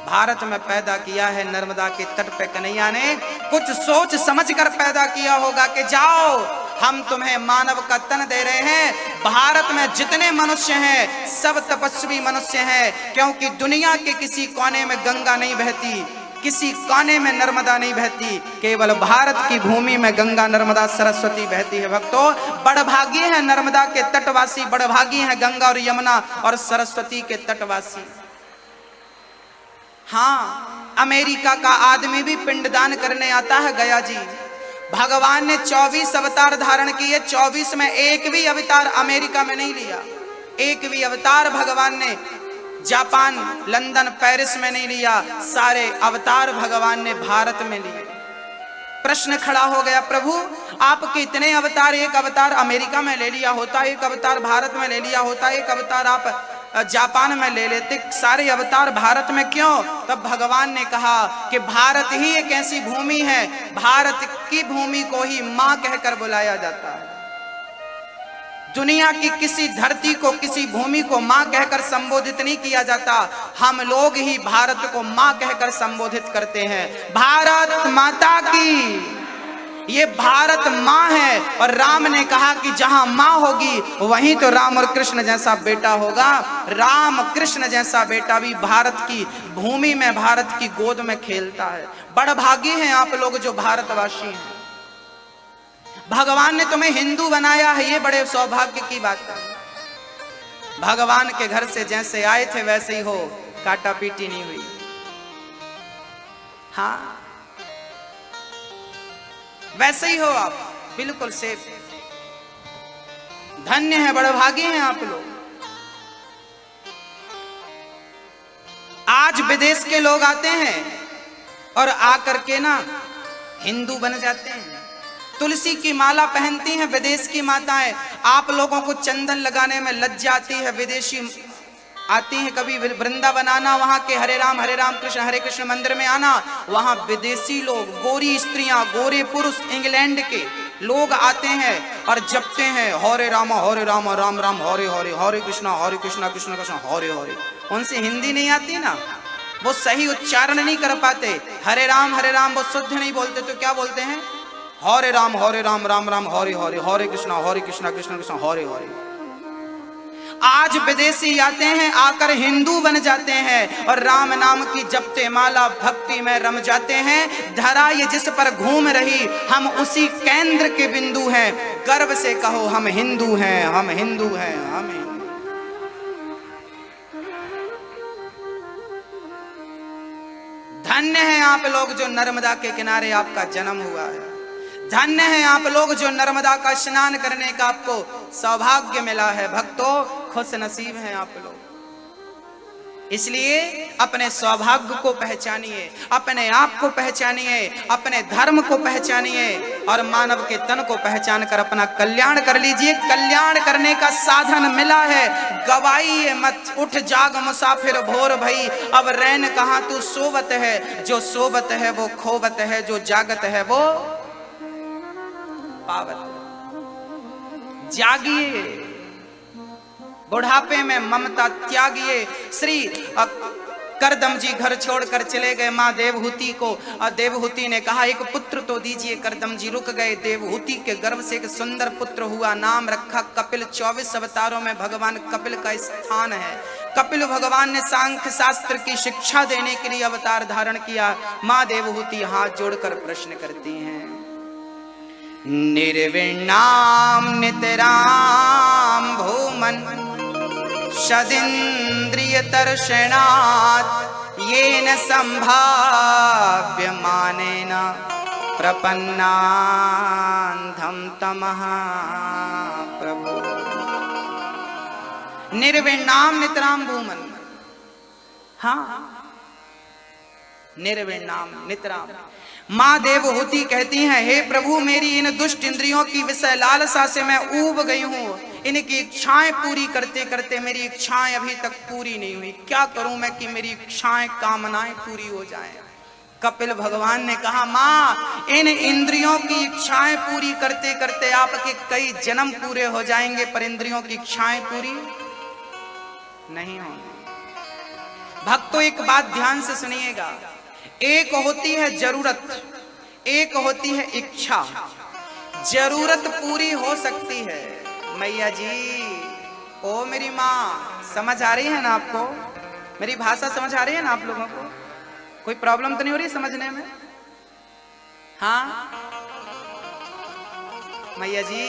भारत में पैदा किया है नर्मदा के तट पे कन्हैया ने, कुछ सोच समझ कर पैदा किया होगा कि जाओ हम तुम्हें मानव का तन दे रहे हैं। भारत में जितने मनुष्य हैं सब तपस्वी मनुष्य हैं, क्योंकि दुनिया के किसी कोने में गंगा नहीं बहती, किसी कोने में नर्मदा नहीं बहती, केवल भारत की भूमि में गंगा नर्मदा सरस्वती बहती है। भक्तों, बड़भागी है नर्मदा के तटवासी, बड़भागी है गंगा और यमुना और सरस्वती के तटवासी। हाँ, अमेरिका का आदमी भी पिंडदान करने आता है गया जी। भगवान ने 24 अवतार धारण किए, 24 में एक भी अवतार अमेरिका में नहीं लिया, एक भी अवतार भगवान ने जापान, लंदन, पेरिस में नहीं लिया, सारे अवतार भगवान ने भारत में लिए। प्रश्न खड़ा हो गया, प्रभु आपके इतने अवतार, एक अवतार अमेरिका में ले लिया होता, एक अवतार भारत में ले लिया होता, एक अवतार आप जापान में ले लेते, सारे अवतार भारत में क्यों? तब भगवान ने कहा कि भारत ही एक ऐसी भूमि है, भारत की भूमि को ही मां कहकर बुलाया जाता है। दुनिया की किसी धरती को, किसी भूमि को मां कहकर संबोधित नहीं किया जाता, हम लोग ही भारत को मां कहकर संबोधित करते हैं। भारत माता की, ये भारत मां है। और राम ने कहा कि जहां मां होगी वहीं तो राम और कृष्ण जैसा बेटा होगा। राम कृष्ण जैसा बेटा भी भारत की भूमि में, भारत की गोद में खेलता है। बड़भागी हैं आप लोग जो भारतवासी हैं। भगवान ने तुम्हें हिंदू बनाया है, ये बड़े सौभाग्य की बात है। भगवान के घर से जैसे आए थे वैसे ही हो, काटा पीटी नहीं हुई। हाँ, वैसे ही हो आप, बिल्कुल सेफ। धन्य है, बड़भागी हैं आप लोग। आज विदेश के लोग आते हैं और आकर के ना हिंदू बन जाते हैं, तुलसी की माला पहनती हैं विदेश की माताएं। आप लोगों को चंदन लगाने में लज्जा आती है, विदेशी आती हैं कभी वृंदावन आना, वहां के हरे राम हरे कृष्ण मंदिर में आना, वहां विदेशी लोग, गोरी स्त्रियां, गोरे पुरुष, इंग्लैंड के लोग आते हैं और जपते हैं हरे राम राम राम हरे हरे, हरे कृष्णा कृष्ण कृष्ण हरे हरे। उनसे हिंदी नहीं आती ना, वो सही उच्चारण नहीं कर पाते। हरे राम वो शुद्ध नहीं बोलते, तो क्या बोलते हैं? हरे राम राम राम हरे हरे, हरे कृष्णा कृष्ण कृष्ण हरे हरे। आज विदेशी आते हैं, आकर हिंदू बन जाते हैं और राम नाम की जपते माला भक्ति में रम जाते हैं। धरा ये जिस पर घूम रही, हम उसी केंद्र के बिंदु हैं। गर्व से कहो हम हिंदू हैं, हम हिंदू हैं, हम हिंदू। धन्य हैं आप लोग जो नर्मदा के किनारे आपका जन्म हुआ है। धन्य हैं आप लोग जो नर्मदा का स्नान करने का आपको सौभाग्य मिला है। भक्तों, खुश नसीब हैं आप लोग। इसलिए अपने सौभाग्य को पहचानिए, अपने आप को पहचानिए, अपने धर्म को पहचानिए और मानव के तन को पहचान कर अपना कल्याण कर लीजिए। कल्याण करने का साधन मिला है, गवाइए मत। उठ जाग मुसाफिर भोर भई, अब रैन कहाँ तू सोवत है। जो सोवत है वो खोवत है, जो जागत है वो पावत। जागिए, बुढ़ापे में ममता त्यागिए। श्री करदम जी घर छोड़कर चले गए माँ देवहूति को, और देवहूति ने कहा एक पुत्र तो दीजिए। करदम जी रुक गए। देवहूति के गर्भ से एक सुंदर पुत्र हुआ, नाम रखा कपिल। 24 अवतारों में भगवान कपिल का स्थान है। कपिल भगवान ने सांख्य शास्त्र की शिक्षा देने के लिए अवतार धारण किया। माँ देवहूति हाथ जोड़कर प्रश्न करती हैं, निर्विण्णाम नितराम भूमन सदिन्द्रिय दर्शनात् येन संभाव्य मानेन प्रपन्नान्धम तमः प्रभु। निर्विण्णाम नितराम भूमन, हाँ निर्विण्णाम नितराम। माँ देवहूति कहती हैं, हे प्रभु मेरी इन दुष्ट इंद्रियों की विषय लालसा से मैं ऊब गई हूँ। इनकी इच्छाएं पूरी करते करते मेरी इच्छाएं अभी तक पूरी नहीं हुई। क्या करूं मैं कि मेरी इच्छाएं कामनाएं पूरी हो जाएं। कपिल भगवान ने कहा, माँ इन इंद्रियों की इच्छाएं पूरी करते करते आपके कई जन्म पूरे हो जाएंगे, पर इंद्रियों की इच्छाएं पूरी नहीं होंगी। भक्तों एक बात ध्यान से सुनिएगा, एक होती है जरूरत, एक होती है इच्छा। जरूरत पूरी हो सकती है। मैया जी, ओ मेरी माँ, समझ आ रही है ना आपको? मेरी भाषा समझ आ रही है ना आप लोगों को? कोई प्रॉब्लम तो नहीं हो रही समझने में? हाँ मैया जी,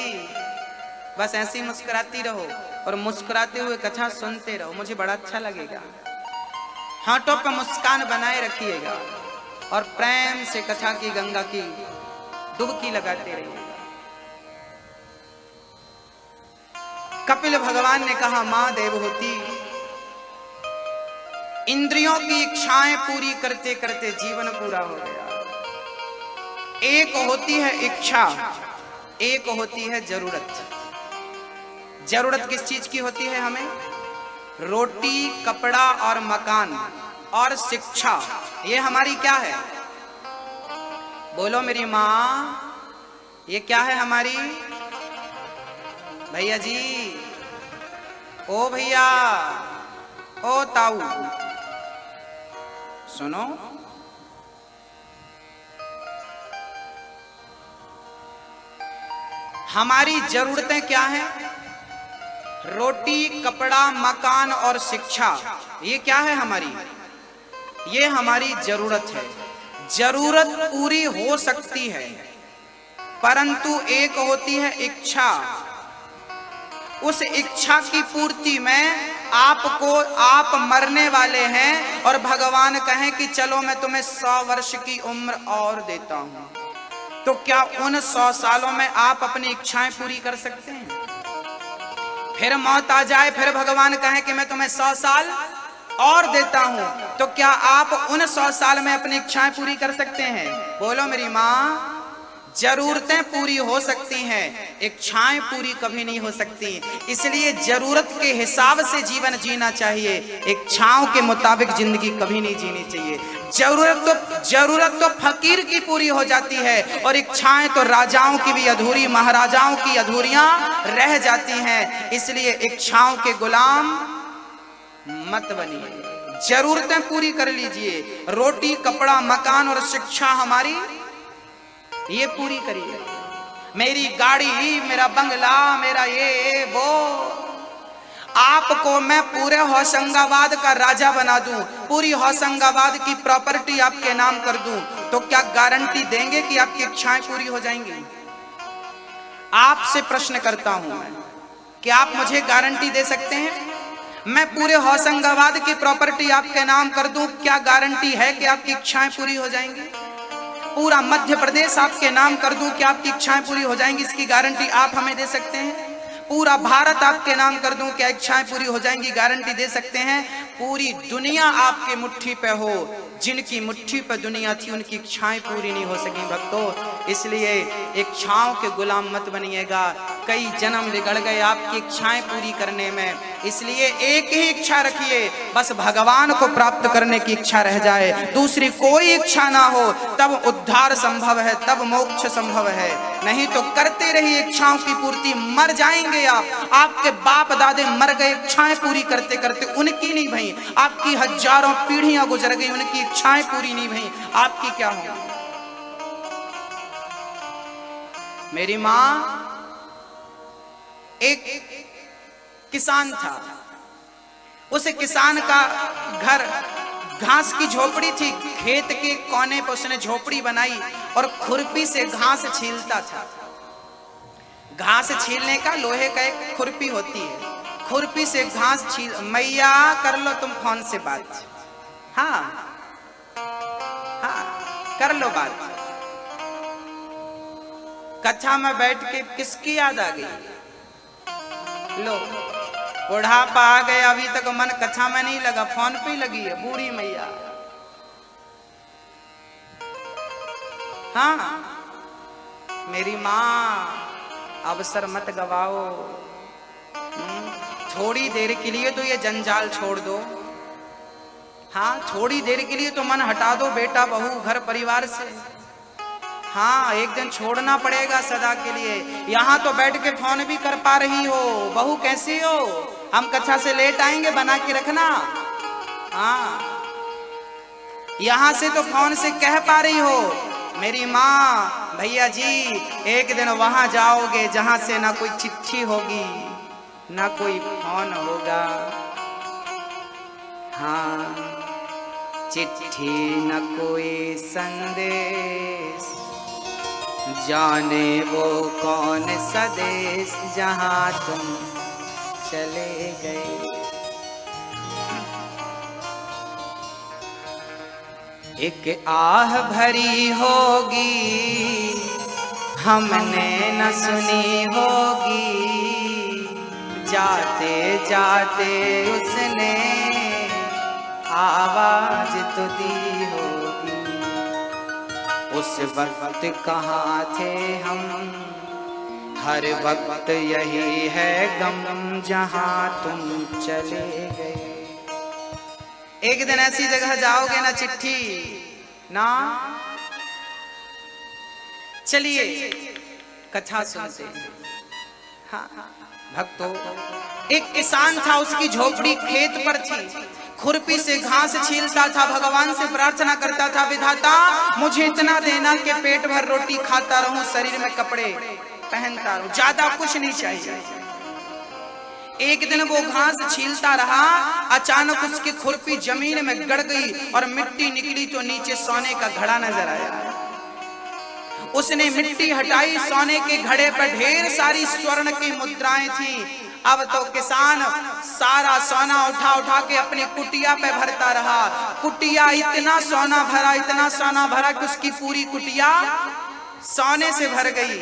बस ऐसे ही मुस्कुराती रहो और मुस्कुराते हुए कथा सुनते रहो, मुझे बड़ा अच्छा लगेगा। हाथों पर मुस्कान बनाए रखिएगा और प्रेम से कथा की गंगा की डुबकी लगाते रहिएगा। कपिल भगवान ने कहा, मां देवहूति इंद्रियों की इच्छाएं पूरी करते करते जीवन पूरा हो गया। एक होती है इच्छा, एक होती है जरूरत। जरूरत किस चीज की होती है हमें? रोटी, कपड़ा और मकान और शिक्षा, ये हमारी क्या है? बोलो मेरी माँ, ये क्या है हमारी? भैया जी, ओ भैया, ओ ताऊ, सुनो, हमारी जरूरतें क्या हैं? रोटी, कपड़ा, मकान और शिक्षा, ये क्या है हमारी? ये हमारी जरूरत है। जरूरत पूरी हो सकती है, परंतु एक होती है इच्छा। उस इच्छा की पूर्ति में आप मरने वाले हैं और भगवान कहें कि चलो मैं तुम्हें 100 वर्ष की उम्र और देता हूं, तो क्या उन 100 सालों में आप अपनी इच्छाएं पूरी कर सकते हैं? फिर मौत आ जाए, फिर भगवान कहे कि मैं तुम्हें 100 साल और देता हूं, तो क्या आप उन 100 साल में अपनी इच्छाएं पूरी कर सकते हैं? बोलो मेरी माँ, जरूरतें पूरी हो सकती हैं, इच्छाएं पूरी कभी नहीं हो सकती। इसलिए जरूरत के हिसाब से जीवन जीना चाहिए, इच्छाओं के मुताबिक जिंदगी कभी नहीं जीनी चाहिए। जरूरत तो फकीर की पूरी हो जाती है और इच्छाएं तो राजाओं की भी अधूरी, महाराजाओं की अधूरियां रह जाती हैं। इसलिए इच्छाओं के गुलाम मत बनिए, जरूरतें पूरी कर लीजिए। रोटी, कपड़ा, मकान और शिक्षा हमारी, ये पूरी करिए। मेरी गाड़ी, मेरा बंगला, मेरा ये वो, आपको मैं पूरे होशंगाबाद का राजा बना दूं, पूरी होशंगाबाद की प्रॉपर्टी आपके नाम कर दूं, तो क्या गारंटी देंगे कि आपकी इच्छाएं पूरी हो जाएंगी? आपसे प्रश्न करता हूं मैं, क्या आप मुझे गारंटी दे सकते हैं? मैं पूरे होशंगाबाद की प्रॉपर्टी आपके नाम कर दूं, क्या गारंटी है कि आपकी इच्छाएं पूरी हो जाएंगी? पूरा मध्य प्रदेश आपके नाम कर दूं, क्या आपकी इच्छाएं पूरी हो जाएंगी? इसकी गारंटी आप हमें दे सकते हैं? पूरा भारत आपके नाम कर दूं, क्या इच्छाएं पूरी हो जाएंगी? गारंटी दे सकते हैं? पूरी दुनिया आपके मुट्ठी पे हो, जिनकी मुट्ठी पे दुनिया थी उनकी इच्छाएं पूरी नहीं हो सकी भक्तों। इसलिए इच्छाओं के गुलाम मत बनिएगा। कई जन्म बिगड़ गए आपकी इच्छाएं पूरी करने में, इसलिए एक ही इच्छा रखिए, बस भगवान को प्राप्त करने की इच्छा रह जाए, दूसरी कोई इच्छा ना हो, तब उद्धार संभव है, तब मोक्ष संभव है। नहीं तो करते रहिए इच्छाओं की पूर्ति, मर जाएंगे आप। आपके बाप दादे मर गए इच्छाएं पूरी करते करते, उनकी नहीं भई। आपकी हजारों पीढ़ियां गुजर गई, उनकी इच्छाएं पूरी नहीं भई, आपकी क्या हो। मेरी मां एक किसान था, उस किसान का घर घास की झोपड़ी थी, खेत के कोने पर उसने झोपड़ी बनाई और खुरपी से घास छीलता था। घास छीलने का लोहे का एक खुरपी होती है, खुरपी से घास छील। मैया कर लो तुम फोन से बात, हाँ हाँ कर लो बात। कथा में बैठ के किसकी याद आ गई? लो बुढ़ापा आ गया, अभी तक मन कथा में नहीं लगा, फोन पे ही लगी है बूढ़ी मैया। हाँ मेरी माँ, अवसर मत गवाओ। थोड़ी देर के लिए तो ये जंजाल छोड़ दो। हाँ थोड़ी देर के लिए तो मन हटा दो बेटा बहू घर परिवार से। हाँ एक दिन छोड़ना पड़ेगा सदा के लिए। यहाँ तो बैठ के फोन भी कर पा रही हो, बहू कैसी हो, हम कक्षा से लेट आएंगे बना के रखना। हाँ यहाँ से तो फोन से कह पा रही हो मेरी माँ भैया जी एक दिन वहां जाओगे जहां से ना कोई चिट्ठी होगी ना कोई फोन होगा। हाँ चिट्ठी न कोई संदेश, जाने वो कौन सा देश जहां तुम चले गए। एक आह भरी होगी हमने न सुनी होगी, जाते जाते उसने आवाज तो दी होगी। उस वक्त कहाँ थे हम, हर वक्त यही है गम जहाँ तुम चले गए। एक दिन ऐसी जगह जाओगे ना चिट्ठी ना। चलिए कथा सुनते। हाँ भक्तों, एक किसान था, उसकी झोपड़ी खेत पर थी, खुरपी से घास छीलता था, भगवान से प्रार्थना करता था विधाता मुझे इतना देना कि पेट भर रोटी खाता रहूं, शरीर में कपड़े पहनता रहूं, ज्यादा कुछ नहीं चाहिए। एक दिन वो घास छीलता रहा, अचानक उसकी खुरपी जमीन में गड़ गई और मिट्टी निकली तो नीचे सोने का घड़ा नजर आया। उसने मिट्टी हटाई, सोने के घड़े पर ढेर सारी स्वर्ण की मुद्राएं थी। अब तो किसान सारा सोना उठा उठा के अपनी कुटिया पे भरता रहा। कुटिया इतना सोना भरा, इतना सोना भरा कि उसकी पूरी कुटिया सोने से भर गई।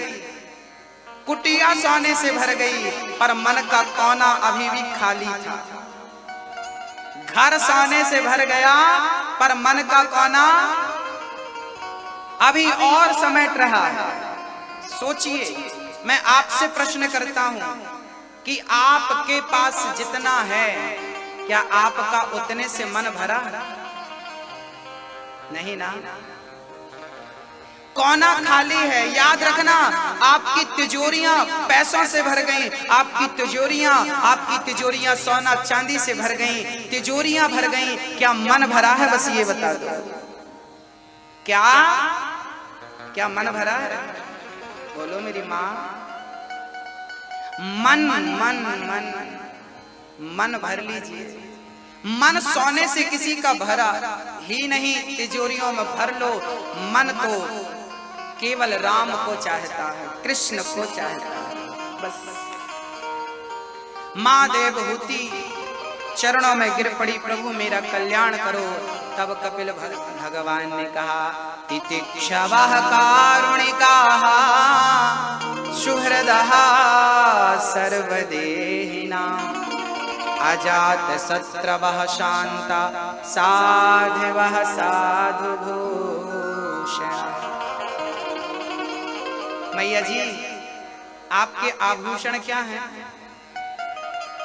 कुटिया सोने से भर गई पर मन का कोना अभी भी खाली था। घर सोने से भर गया पर मन का कोना अभी और समेट रहा है। सोचिए, मैं आपसे प्रश्न करता हूं कि आपके पास जितना है क्या आपका उतने से मन भरा? नहीं ना, कोना खाली है। याद रखना, आपकी तिजोरियां पैसों से भर गईं, आपकी तिजोरियां सोना चांदी से भर गईं, तिजोरियां भर गईं, क्या मन भरा है? बस ये बता दो, क्या मन भरा है? बोलो मेरी माँ। मन भर लीजिए। मन सोने से किसी का भरा ही नहीं, तिजोरियों में भर लो। मन तो केवल राम को चाहता है, कृष्ण को चाहता है। बस माँ देवहूति चरणों में गिर पड़ी, प्रभु मेरा कल्याण करो। तब कपिल भगवान ने कहा, तितिक्षवः कारुणिकाः सुहृदः सर्वदेहिनां अजात शत्रवः शांता साधवः साधु भूषण। मैया जी आपके आभूषण क्या है?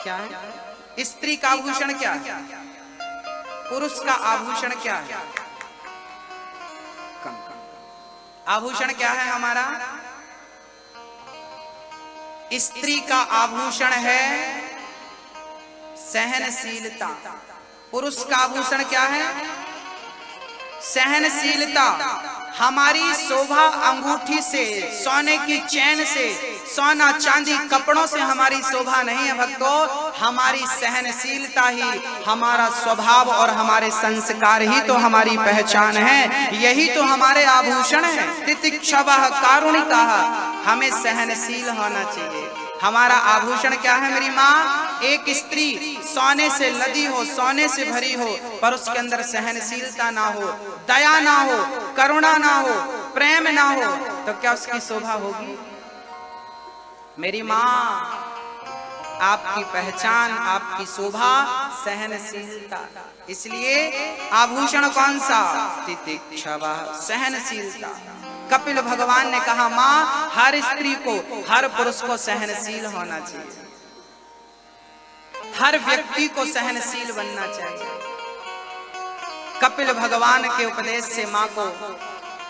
क्या है? स्त्री का आभूषण क्या है? पुरुष का आभूषण क्या है? कम आभूषण क्या है हमारा? स्त्री का आभूषण है सहनशीलता। पुरुष का आभूषण क्या है? सहनशीलता। हमारी शोभा अंगूठी से, सोने की चैन से, सोना चांदी कपड़ों से हमारी शोभा नहीं है भक्तों, हमारी सहनशीलता ही हमारा स्वभाव और हमारे संस्कार ही तो हमारी पहचान है। यही तो हमारे आभूषण है। तितिक्षवः कारुणिकाः, हमें सहनशील होना चाहिए। हमारा आभूषण क्या है मेरी माँ? एक स्त्री सोने से लदी हो, सोने से भरी हो, पर उसके अंदर सहनशीलता ना हो, दया ना हो, करुणा ना हो, प्रेम ना हो, तो क्या उसकी शोभा होगी? मेरी माँ आपकी पहचान, आपकी शोभा सहनशीलता। इसलिए आभूषण कौन सा? तितिक्षवः, सहनशीलता। कपिल भगवान ने कहा माँ हर स्त्री को, हर पुरुष को सहनशील होना चाहिए, हर व्यक्ति को सहनशील बनना चाहिए। कपिल भगवान के उपदेश से माँ को,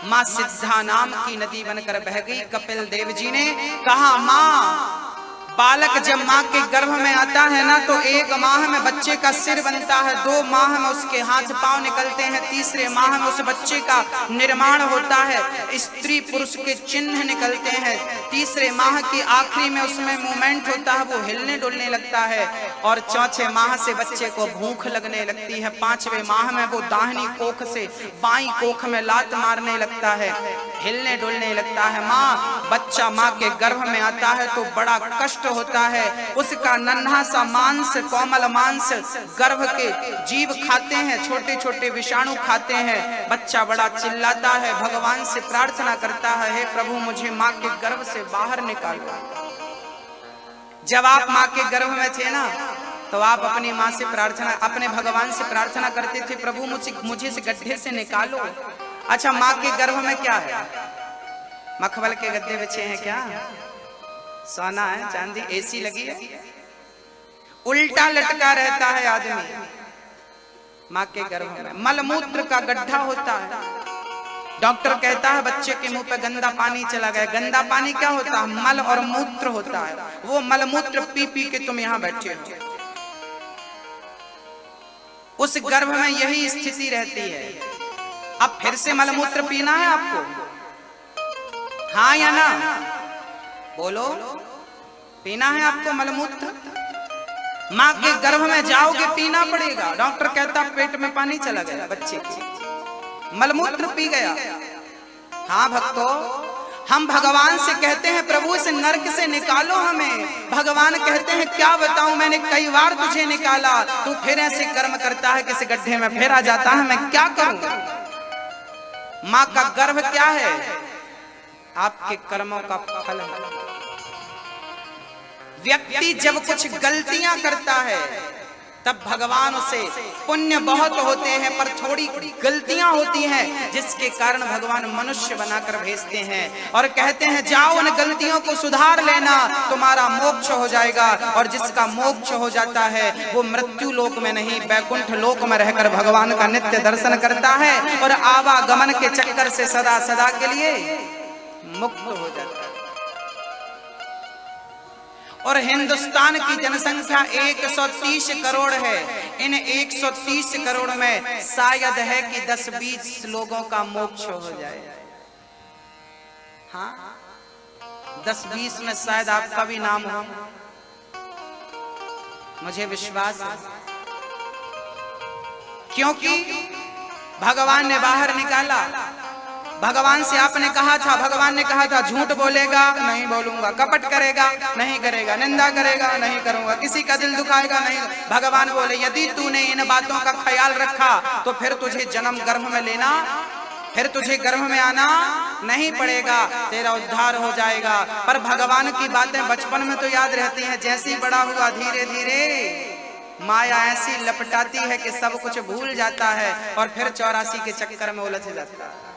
माँ सिद्धा नाम की नदी बनकर बह गई। कपिल देव जी ने कहा माँ बालक जब माँ के गर्भ में आता है ना तो 1 माह में बच्चे का सिर बनता है, 2 माह में उसके हाथ पांव निकलते हैं, तीसरे माह में उस बच्चे का निर्माण होता है, स्त्री पुरुष के चिन्ह निकलते हैं, तीसरे माह की आखिरी में उसमें मूवमेंट होता है, वो हिलने डुलने लगता है, और चौथे माह से बच्चे को भूख लगने लगती है, 5वें माह में वो दाहिनी कोख से बाईं कोख में लात मारने लगता है, हिलने डुलने लगता है। माँ बच्चा माँ के गर्भ में आता है तो बड़ा कष्ट होता है, उसका नन्हा सा मांस, कोमल मांस गर्भ के जीव खाते हैं, छोटे छोटे विषाणु खाते हैं, बच्चा बड़ा चिल्लाता है, भगवान से प्रार्थना करता है हे प्रभु मुझे माँ के गर्भ से बाहर निकालो। जब आप माँ के गर्भ में थे ना तो आप अपनी माँ से प्रार्थना, अपने भगवान से प्रार्थना करते थे प्रभु मुझे इस गड्ढे से निकालो। अच्छा माँ के गर्भ में क्या है? मखमल के गद्दे बिछे हैं क्या? सोना है, चांदी, एसी लगी है, उल्टा लटका रहता है आदमी माँ के गर्भ में, मलमूत्र का गड्ढा होता है। डॉक्टर कहता है बच्चे के मुंह पे गंदा पानी चला गया। गंदा पानी क्या होता है? मल और मूत्र होता है। वो मलमूत्र पी पी के तुम यहाँ बैठे हो। उस गर्भ में यही स्थिति रहती है। अब फिर से मलमूत्र पीना है आपको? हाँ या ना? बोलो, पीना है आपको मलमूत्र? माँ के गर्भ में जाओगे पीना पड़ेगा। डॉक्टर कहता पेट में पानी चला गया, बच्चे के मलमूत्र पी गया। हाँ भक्तों, हम भगवान से कहते हैं प्रभु इस नरक से निकालो हमें। भगवान कहते हैं क्या बताऊं, मैंने कई बार तुझे निकाला, तू फिर ऐसे कर्म करता है, किसी गड्ढे में फिर आ जाता है, मैं क्या करूं? माँ का गर्भ क्या है? आपके कर्मों का फल है। व्यक्ति जब कुछ गलतियां करता है तब भगवान उसे, पुण्य बहुत होते हैं पर थोड़ी गलतियां होती हैं जिसके कारण भगवान मनुष्य बनाकर भेजते हैं और कहते हैं जाओ उन गलतियों को सुधार लेना, तुम्हारा मोक्ष हो जाएगा। और जिसका मोक्ष हो जाता है वो मृत्यु लोक में नहीं, वैकुंठ लोक में रहकर भगवान का नित्य दर्शन करता है और आवागमन के चक्कर से सदा सदा के लिए मुक्त हो जाता है। और हिंदुस्तान की जनसंख्या 130 करोड़ है। इन 130 करोड़ में शायद है कि 10-20 लोगों का मोक्ष हो जाए। हाँ 10-20 में शायद आपका भी नाम हो, मुझे विश्वास है, क्योंकि भगवान ने बाहर निकाला। भगवान से आपने कहा था, भगवान ने कहा था झूठ बोलेगा नहीं बोलूंगा, कपट करेगा नहीं करेगा, निंदा करेगा नहीं करूंगा, किसी का दिल दुखाएगा नहीं। भगवान बोले यदि तूने इन बातों का ख्याल रखा तो फिर तुझे जन्म गर्भ में लेना, फिर तुझे गर्भ में आना नहीं पड़ेगा, तेरा उद्धार हो जाएगा। पर भगवान की बातें बचपन में तो याद रहती हैं, जैसे ही बड़ा हुआ धीरे धीरे माया ऐसी लपटाती है कि सब कुछ भूल जाता है और फिर 84 के चक्कर में उलझ जाता है।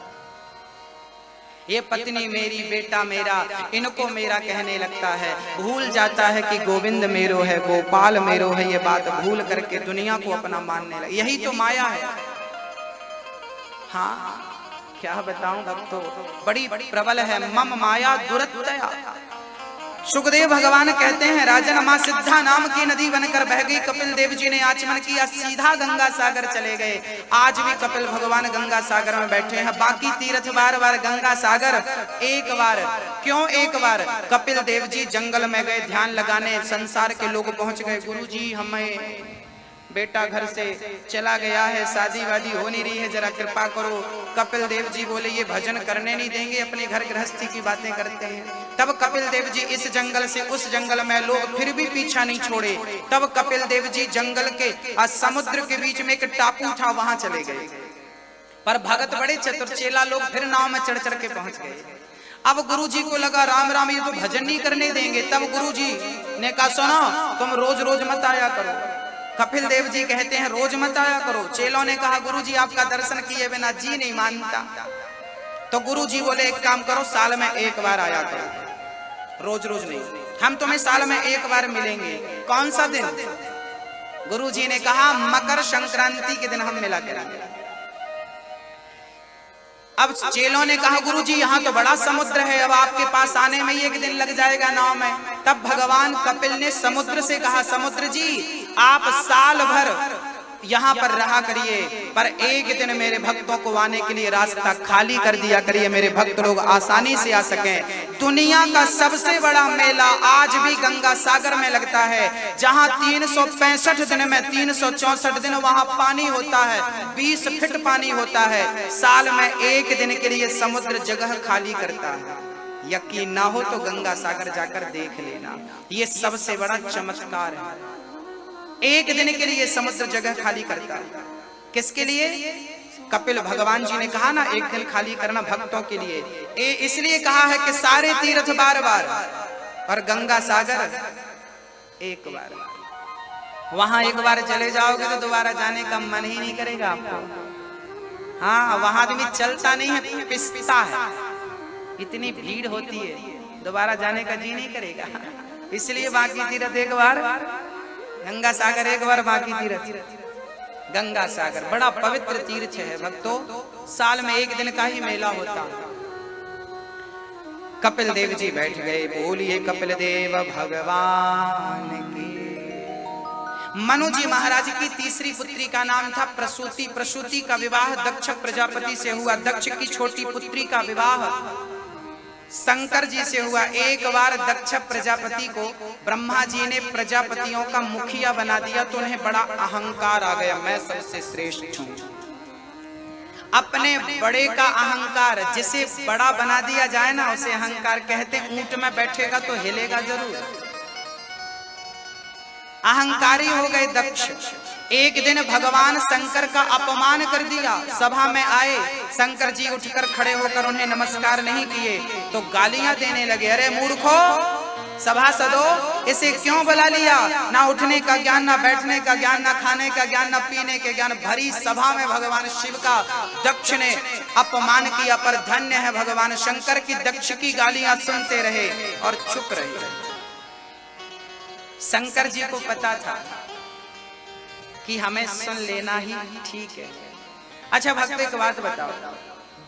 ये पत्नी मेरी, बेटा मेरा, इनको मेरा कहने लगता है, भूल जाता है कि गोविंद मेरो है, गोपाल मेरो है। ये बात भूल करके दुनिया को अपना मानने लगा। यही तो माया है। हाँ, क्या बताऊं भक्तों, बड़ी प्रबल है। मम माया दुरतया। सुखदेव भगवान कहते हैं, राजन मां सिद्धा नाम की नदी बनकर बह गई। कपिल देव जी ने आचमन किया, सीधा गंगा सागर चले गए। आज भी कपिल भगवान गंगा सागर में बैठे हैं। बाकी तीर्थ बार बार, गंगा सागर एक बार। क्यों एक बार? कपिल देव जी जंगल में गए ध्यान लगाने, संसार के लोग पहुंच गए, गुरु जी हमें बेटा घर से चला गया है, शादी वादी हो नहीं रही है, जरा कृपा करो। कपिल देव जी बोले, ये भजन करने नहीं देंगे, अपने घर गृहस्थी की बातें करते हैं। तब कपिल देव जी इस जंगल से उस जंगल में, लोग फिर भी पीछा नहीं छोड़े। तब कपिल देव जी जंगल के समुद्र के बीच में एक टापू था, वहां चले गए। पर भगत बड़े चतुर, चेला लोग फिर नाव में चढ़ चढ़ के पहुंच गए। अब गुरु जी को लगा राम राम, ये तो भजन नहीं करने देंगे। तब गुरु जी ने कहा, सुनो, तुम रोज रोज मत आया करो। कपिल देव जी कहते हैं, रोज मत आया करो। चेलों ने कहा, गुरु जी आपका दर्शन किए बिना जी नहीं मानता। तो गुरु जी बोले, एक काम करो, साल में एक बार आया करो, रोज रोज नहीं। हम तुम्हें साल में एक बार मिलेंगे। कौन सा दिन? गुरु जी ने कहा, मकर संक्रांति के दिन हम मिला करेंगे। अब चेलों ने कहा, गुरु जी यहाँ तो बड़ा समुद्र है, अब आपके पास आने में ही एक दिन लग जाएगा नाव में। तब भगवान कपिल ने समुद्र से कहा, समुद्र जी आप साल भर यहाँ पर रहा करिए, पर एक दिन मेरे भक्तों को आने के लिए रास्ता खाली कर दिया करिए, मेरे भक्त लोग आसानी से आ सकें। दुनिया का सबसे बड़ा मेला आज भी गंगा सागर में लगता है, जहाँ 365 दिन में 364 दिन वहाँ पानी होता है, 20 फीट पानी होता है। साल में एक दिन के लिए समुद्र जगह खाली करता है। यकीन ना हो तो गंगा सागर जाकर देख लेना, ये सबसे बड़ा चमत्कार है। एक दिन के लिए समुद्र जगह खाली करता है। किसके लिए? कपिल भगवान जी ने कहा ना, एक दिन खाली करना भक्तों के लिए। इसलिए कहा है कि सारे तीर्थ बार बार और गंगा सागर एक बार। वहां एक बार चले जाओगे तो दोबारा जाने का मन ही नहीं करेगा आपको। हाँ, वहां आदमी चलता नहीं है, पिसता है, इतनी भीड़ होती है, दोबारा जाने का जी नहीं करेगा। इसलिए बाकी तीर्थ एक बार, गंगा सागर एक बार, बाकी तीर्थ। गंगा सागर बड़ा पवित्र तीर्थ है भक्तों, साल में एक दिन का ही मेला होता। कपिल देव जी बैठ गए, बोलिए कपिल देव भगवान की। मनु जी महाराज की तीसरी पुत्री का नाम था प्रसूति। प्रसूति का विवाह दक्ष प्रजापति से हुआ। दक्ष की छोटी पुत्री का विवाह शंकर जी से हुआ। एक बार दक्ष प्रजापति को ब्रह्मा जी ने प्रजापतियों का मुखिया बना दिया, तो उन्हें बड़ा अहंकार आ गया, मैं सबसे श्रेष्ठ हूं। अपने बड़े का अहंकार, जिसे बड़ा बना दिया जाए ना, उसे अहंकार कहते हैं। ऊंट में बैठेगा तो हिलेगा जरूर। अहंकारी हो गए दक्ष। एक दिन भगवान शंकर का अपमान कर दिया। सभा में आए, शंकर जी उठकर खड़े होकर उन्हें नमस्कार नहीं किए तो गालियां देने लगे। अरे मूर्खो, सभासदों, इसे क्यों बुला लिया? ना उठने का ज्ञान, ना बैठने का ज्ञान, ना खाने का ज्ञान, ना पीने के ज्ञान। भरी सभा में भगवान शिव का दक्ष ने अपमान किया, पर धन्य है भगवान शंकर की दक्ष की गालियां सुनते रहे और चुप रहे। शंकर जी को पता था कि हमें सुन लेना ही ठीक है। अच्छा भक्त, एक बात बताओ,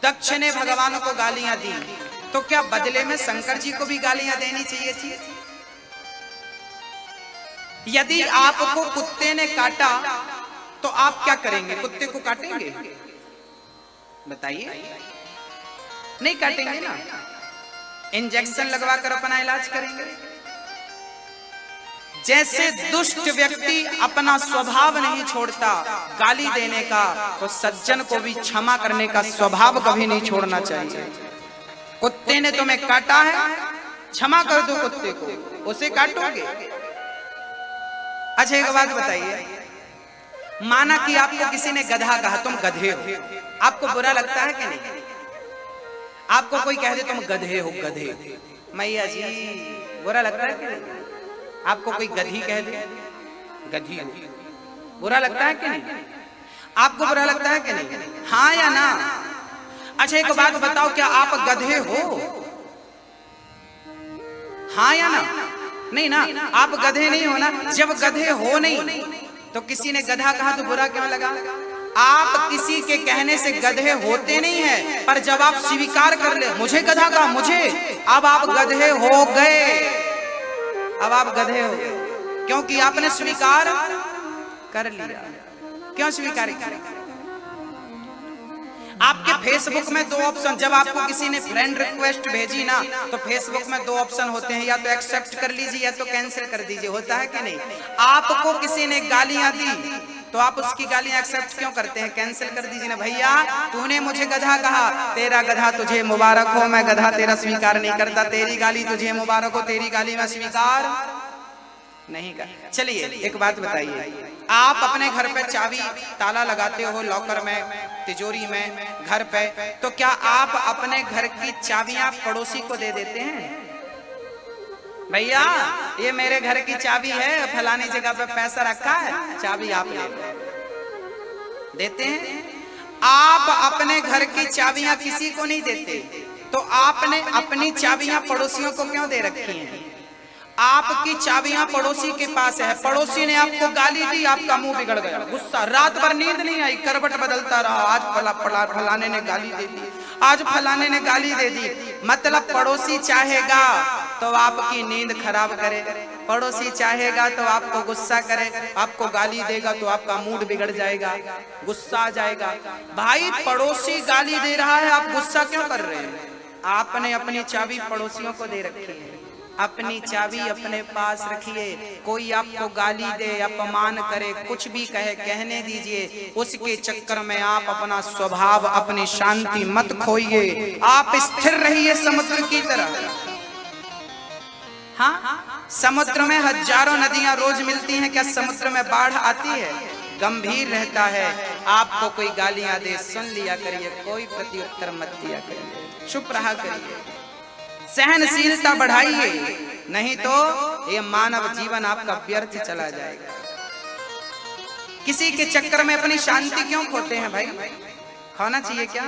दक्ष ने भगवान को गालियां दी, तो क्या बदले में शंकर जी को भी गालियां देनी चाहिए थी? यदि आपको कुत्ते ने काटा तो आप क्या करेंगे? कुत्ते को काटेंगे? बताइए, नहीं काटेंगे ना, इंजेक्शन लगवा कर अपना इलाज करेंगे। जैसे दुष्ट व्यक्ति अपना स्वभाव नहीं छोड़ता गाली देने का, तो सज्जन को भी क्षमा करने का स्वभाव कभी नहीं छोड़ना चाहिए। कुत्ते ने तुम्हें काटा है, क्षमा कर दो कुत्ते को, उसे काटोगे? अच्छा एक बात बताइए, माना कि आपको किसी ने गधा कहा, तुम गधे हो, आपको बुरा लगता है कि नहीं? आपको कोई कह दे तुम गधे हो, गधे, मैया जी, बुरा लगता है कि नहीं? आपको कोई गधी कह दे, गधी, बुरा लगता है कि नहीं? आपको बुरा लगता है कि नहीं? हाँ या ना? अच्छा एक बात बताओ, क्या आप गधे हो? हाँ या ना? नहीं ना, आप गधे नहीं हो ना। जब गधे हो नहीं तो किसी ने गधा कहा तो बुरा क्यों लगा? आप किसी के कहने से गधे होते नहीं है, पर जब आप स्वीकार कर ले, मुझे गधा कहा, मुझे, अब आप गधे हो गए। अब आप गधे हो गए क्योंकि आपने स्वीकार कर लिया। क्यों स्वीकार किया? आपके फेसबुक में दो ऑप्शन, जब आपको किसी ने फ्रेंड रिक्वेस्ट भेजी ना तो फेसबुक में दो ऑप्शन होते हैं, या तो एक्सेप्ट कर लीजिए या तो कैंसिल कर दीजिए। होता है कि नहीं? आपको किसी ने गालियां दी तो आप उसकी गालियां एक्सेप्ट क्यों करते हैं? कैंसिल कर दीजिए ना। भैया तूने मुझे गधा कहा, तेरा गधा तुझे मुबारक हो, मैं गधा तेरा स्वीकार नहीं करता। तेरी गाली तुझे मुबारक हो, तेरी गाली मैं स्वीकार नहीं कर। चलिए एक बात बताइए, आप अपने घर पे चाबी ताला लगाते हो लॉकर में, तिजोरी में, घर पे, तो क्या आप अपने घर की चाबियां पड़ोसी को दे देते हैं? भैया ये मेरे घर की चाबी है, फलानी जगह पे पैसा रखा है, चाबी आप ले देते हैं? आप अपने घर की चाबियां किसी को नहीं देते, तो आपने अपनी चाबियां पड़ोसियों को क्यों दे रखी हैं? आपकी चाबियां पड़ोसी के पास है, पड़ोसी ने आपको गाली दी, आपका मुंह बिगड़ गया, गुस्सा, रात भर नींद नहीं आई, करवट बदलता रहा, आज फलाने ने गाली दे दी, आज फलाने ने गाली दे दी। मतलब पड़ोसी चाहेगा तो आपकी नींद खराब करे, पड़ोसी चाहेगा तो आपको गुस्सा करे, आपको गाली देगा तो आपका मूड बिगड़ जाएगा, गुस्सा आ जाएगा। भाई पड़ोसी गाली दे रहा है, आप गुस्सा क्यों कर रहे हैं? आपने अपनी चाबी पड़ोसियों को दे रखी है। अपनी चाबी अपने पास रखिए। कोई आपको गाली दे, अपमान करे, कुछ भी कहे, कहने दीजिए। उसके चक्कर में आप अपना स्वभाव, अपनी शांति मत खोइए। आप स्थिर रहिए समुद्र की तरह। हाँ, समुद्र में हजारों नदियां रोज मिलती हैं, क्या समुद्र में बाढ़ आती है? गंभीर रहता है। आपको कोई गालियां दे, सुन लिया करिए, कोई प्रत्युत्तर मत दिया करिए, चुप रहा करिए, सहनशीलता बढ़ाइए, नहीं तो ये मानव जीवन आपका व्यर्थ चला जाएगा। किसी के चक्कर में अपनी शांति क्यों खोते हैं भाई? खोना चाहिए क्या?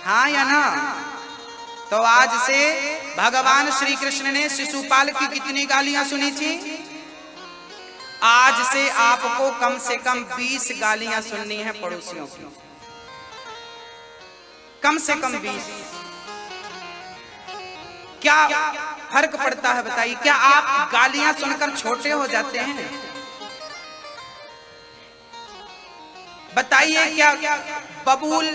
हाँ या ना? तो आज से भगवान श्री कृष्ण ने शिशुपाल की कितनी गालियां सुनी थी? आज से आपको कम से कम 20 गालियां सुननी है पड़ोसियों की, कम से कम 20। क्या फर्क पड़ता है बताइए? क्या आप गालियां सुनकर छोटे हो जाते हैं? बताइए, क्या बबूल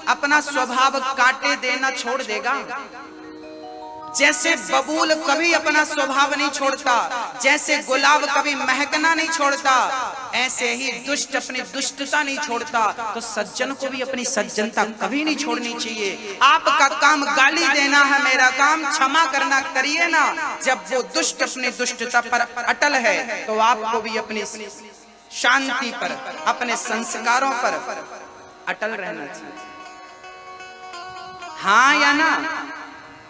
अपना स्वभाव काटे देना छोड़ देगा? जैसे बबूल कभी अपना स्वभाव नहीं छोड़ता, जैसे गुलाब कभी महकना नहीं छोड़ता, ऐसे ही दुष्ट अपनी दुष्टता नहीं छोड़ता, तो सज्जन को भी अपनी सज्जनता कभी नहीं छोड़नी चाहिए। आपका काम गाली देना है, मेरा काम क्षमा करना। करिए ना। जब वो दुष्ट अपनी दुष्टता पर अटल है तो आपको भी अपनी शांति पर, अपने संस्कारों पर अटल रहना चाहिए। हाँ या ना?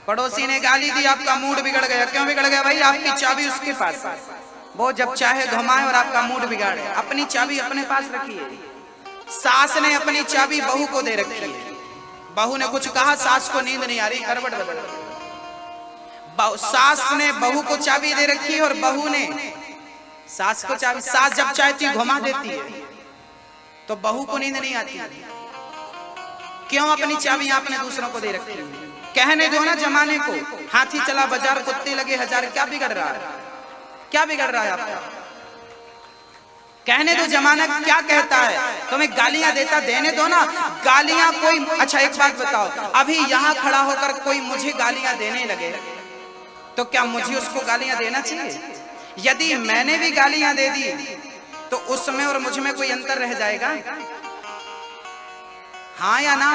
पड़ोसी ने गाली दी, आपका मूड बिगड़ गया। क्यों बिगड़ गया भाई? आपकी चाबी उसके पास, वो जब चाहे घुमाए और आपका मूड बिगाड़े। अपनी चाबी अपने पास रखिए। सास ने अपनी चाबी बहू को दे रखी है, बहू ने कुछ कहा, सास को नींद नहीं आ रही, करवट बदल। सास ने बहू को चाबी दे रखी है और बहू ने सास को चाबी। सास जब चाहती घुमा देती है तो बहू को नींद नहीं आती। क्यों अपनी चाबी आपने दूसरों को दे रखी है? कहने दो ना जमाने को, हाथी चला बाजार, कुत्ते लगे हजार। क्या बिगड़ रहा है? क्या बिगड़ रहा है आपका? कहने दो, जमाना क्या कहता है? तुम्हें गालियां देता, देने दो ना गालियां। कोई, अच्छा एक बात बताओ, अभी यहाँ खड़ा होकर कोई मुझे गालियां देने लगे तो क्या मुझे उसको गालियां देना चाहिए? यदि मैंने भी गालियां दे दी तो उसमें और मुझ में कोई अंतर रह जाएगा? हाँ या ना?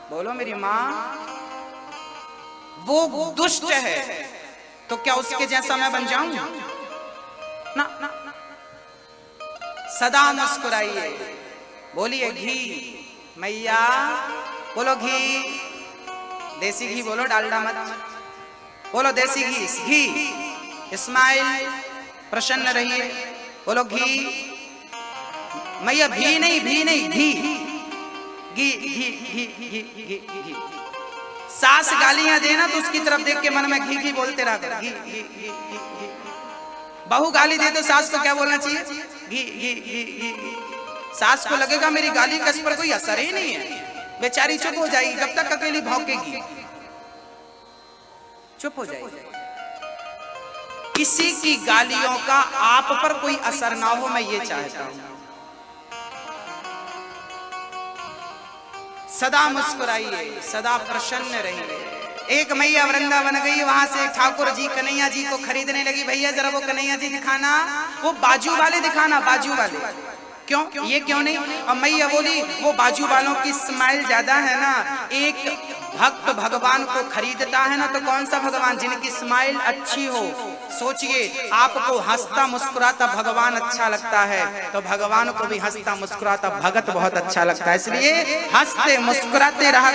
बोलो मेरी माँ। वो दुष्ट है तो क्या उसके जैसा मैं बन जाऊं? ना, ना, ना। सदा मुस्कुराइए, बोलिए घी मैया, बोलो घी, देसी घी बोलो, डालडा मत बोलो, देसी घी, घी। स्माइल, प्रसन्न रहिए, बोलो घी। मैया भी नहीं घी घी घी घी घी घी। सास गालियां देना तो उसकी तरफ देख के मन में घी घी बोलते रहा घी घी घी घी। बहू गाली दे तो सास को क्या बोलना चाहिए? घी घी घी घी। सास को लगेगा मेरी गाली का इस पर कोई असर ही नहीं है, बेचारी चुप हो जाएगी, जब तक अकेली भौंकेगी चुप हो जाएगी। किसी की गालियों का आप पर कोई असर ना हो, मैं ये चाहता हूं। सदा मुस्कुराइए, सदा प्रसन्न रहिए। एक मैया वृंदावन गई, वहां से ठाकुर जी कन्हैया जी को खरीदने लगी। भैया जरा वो कन्हैया जी दिखाना, वो बाजू वाले दिखाना, बाजू वाले। क्यों? ये क्यों नहीं? और मैया बोली वो बाजू वालों की स्माइल ज्यादा है ना। एक भक्त भगवान को खरीदता है ना, तो कौन सा भगवान? जिनकी स्माइल अच्छी हो। सोचिए, आपको हंसता मुस्कुराता भगवान अच्छा लगता है, तो भगवान को भी हंसता मुस्कुराता भगत बहुत अच्छा लगता है। इसलिए हंसते मुस्कुराते रहा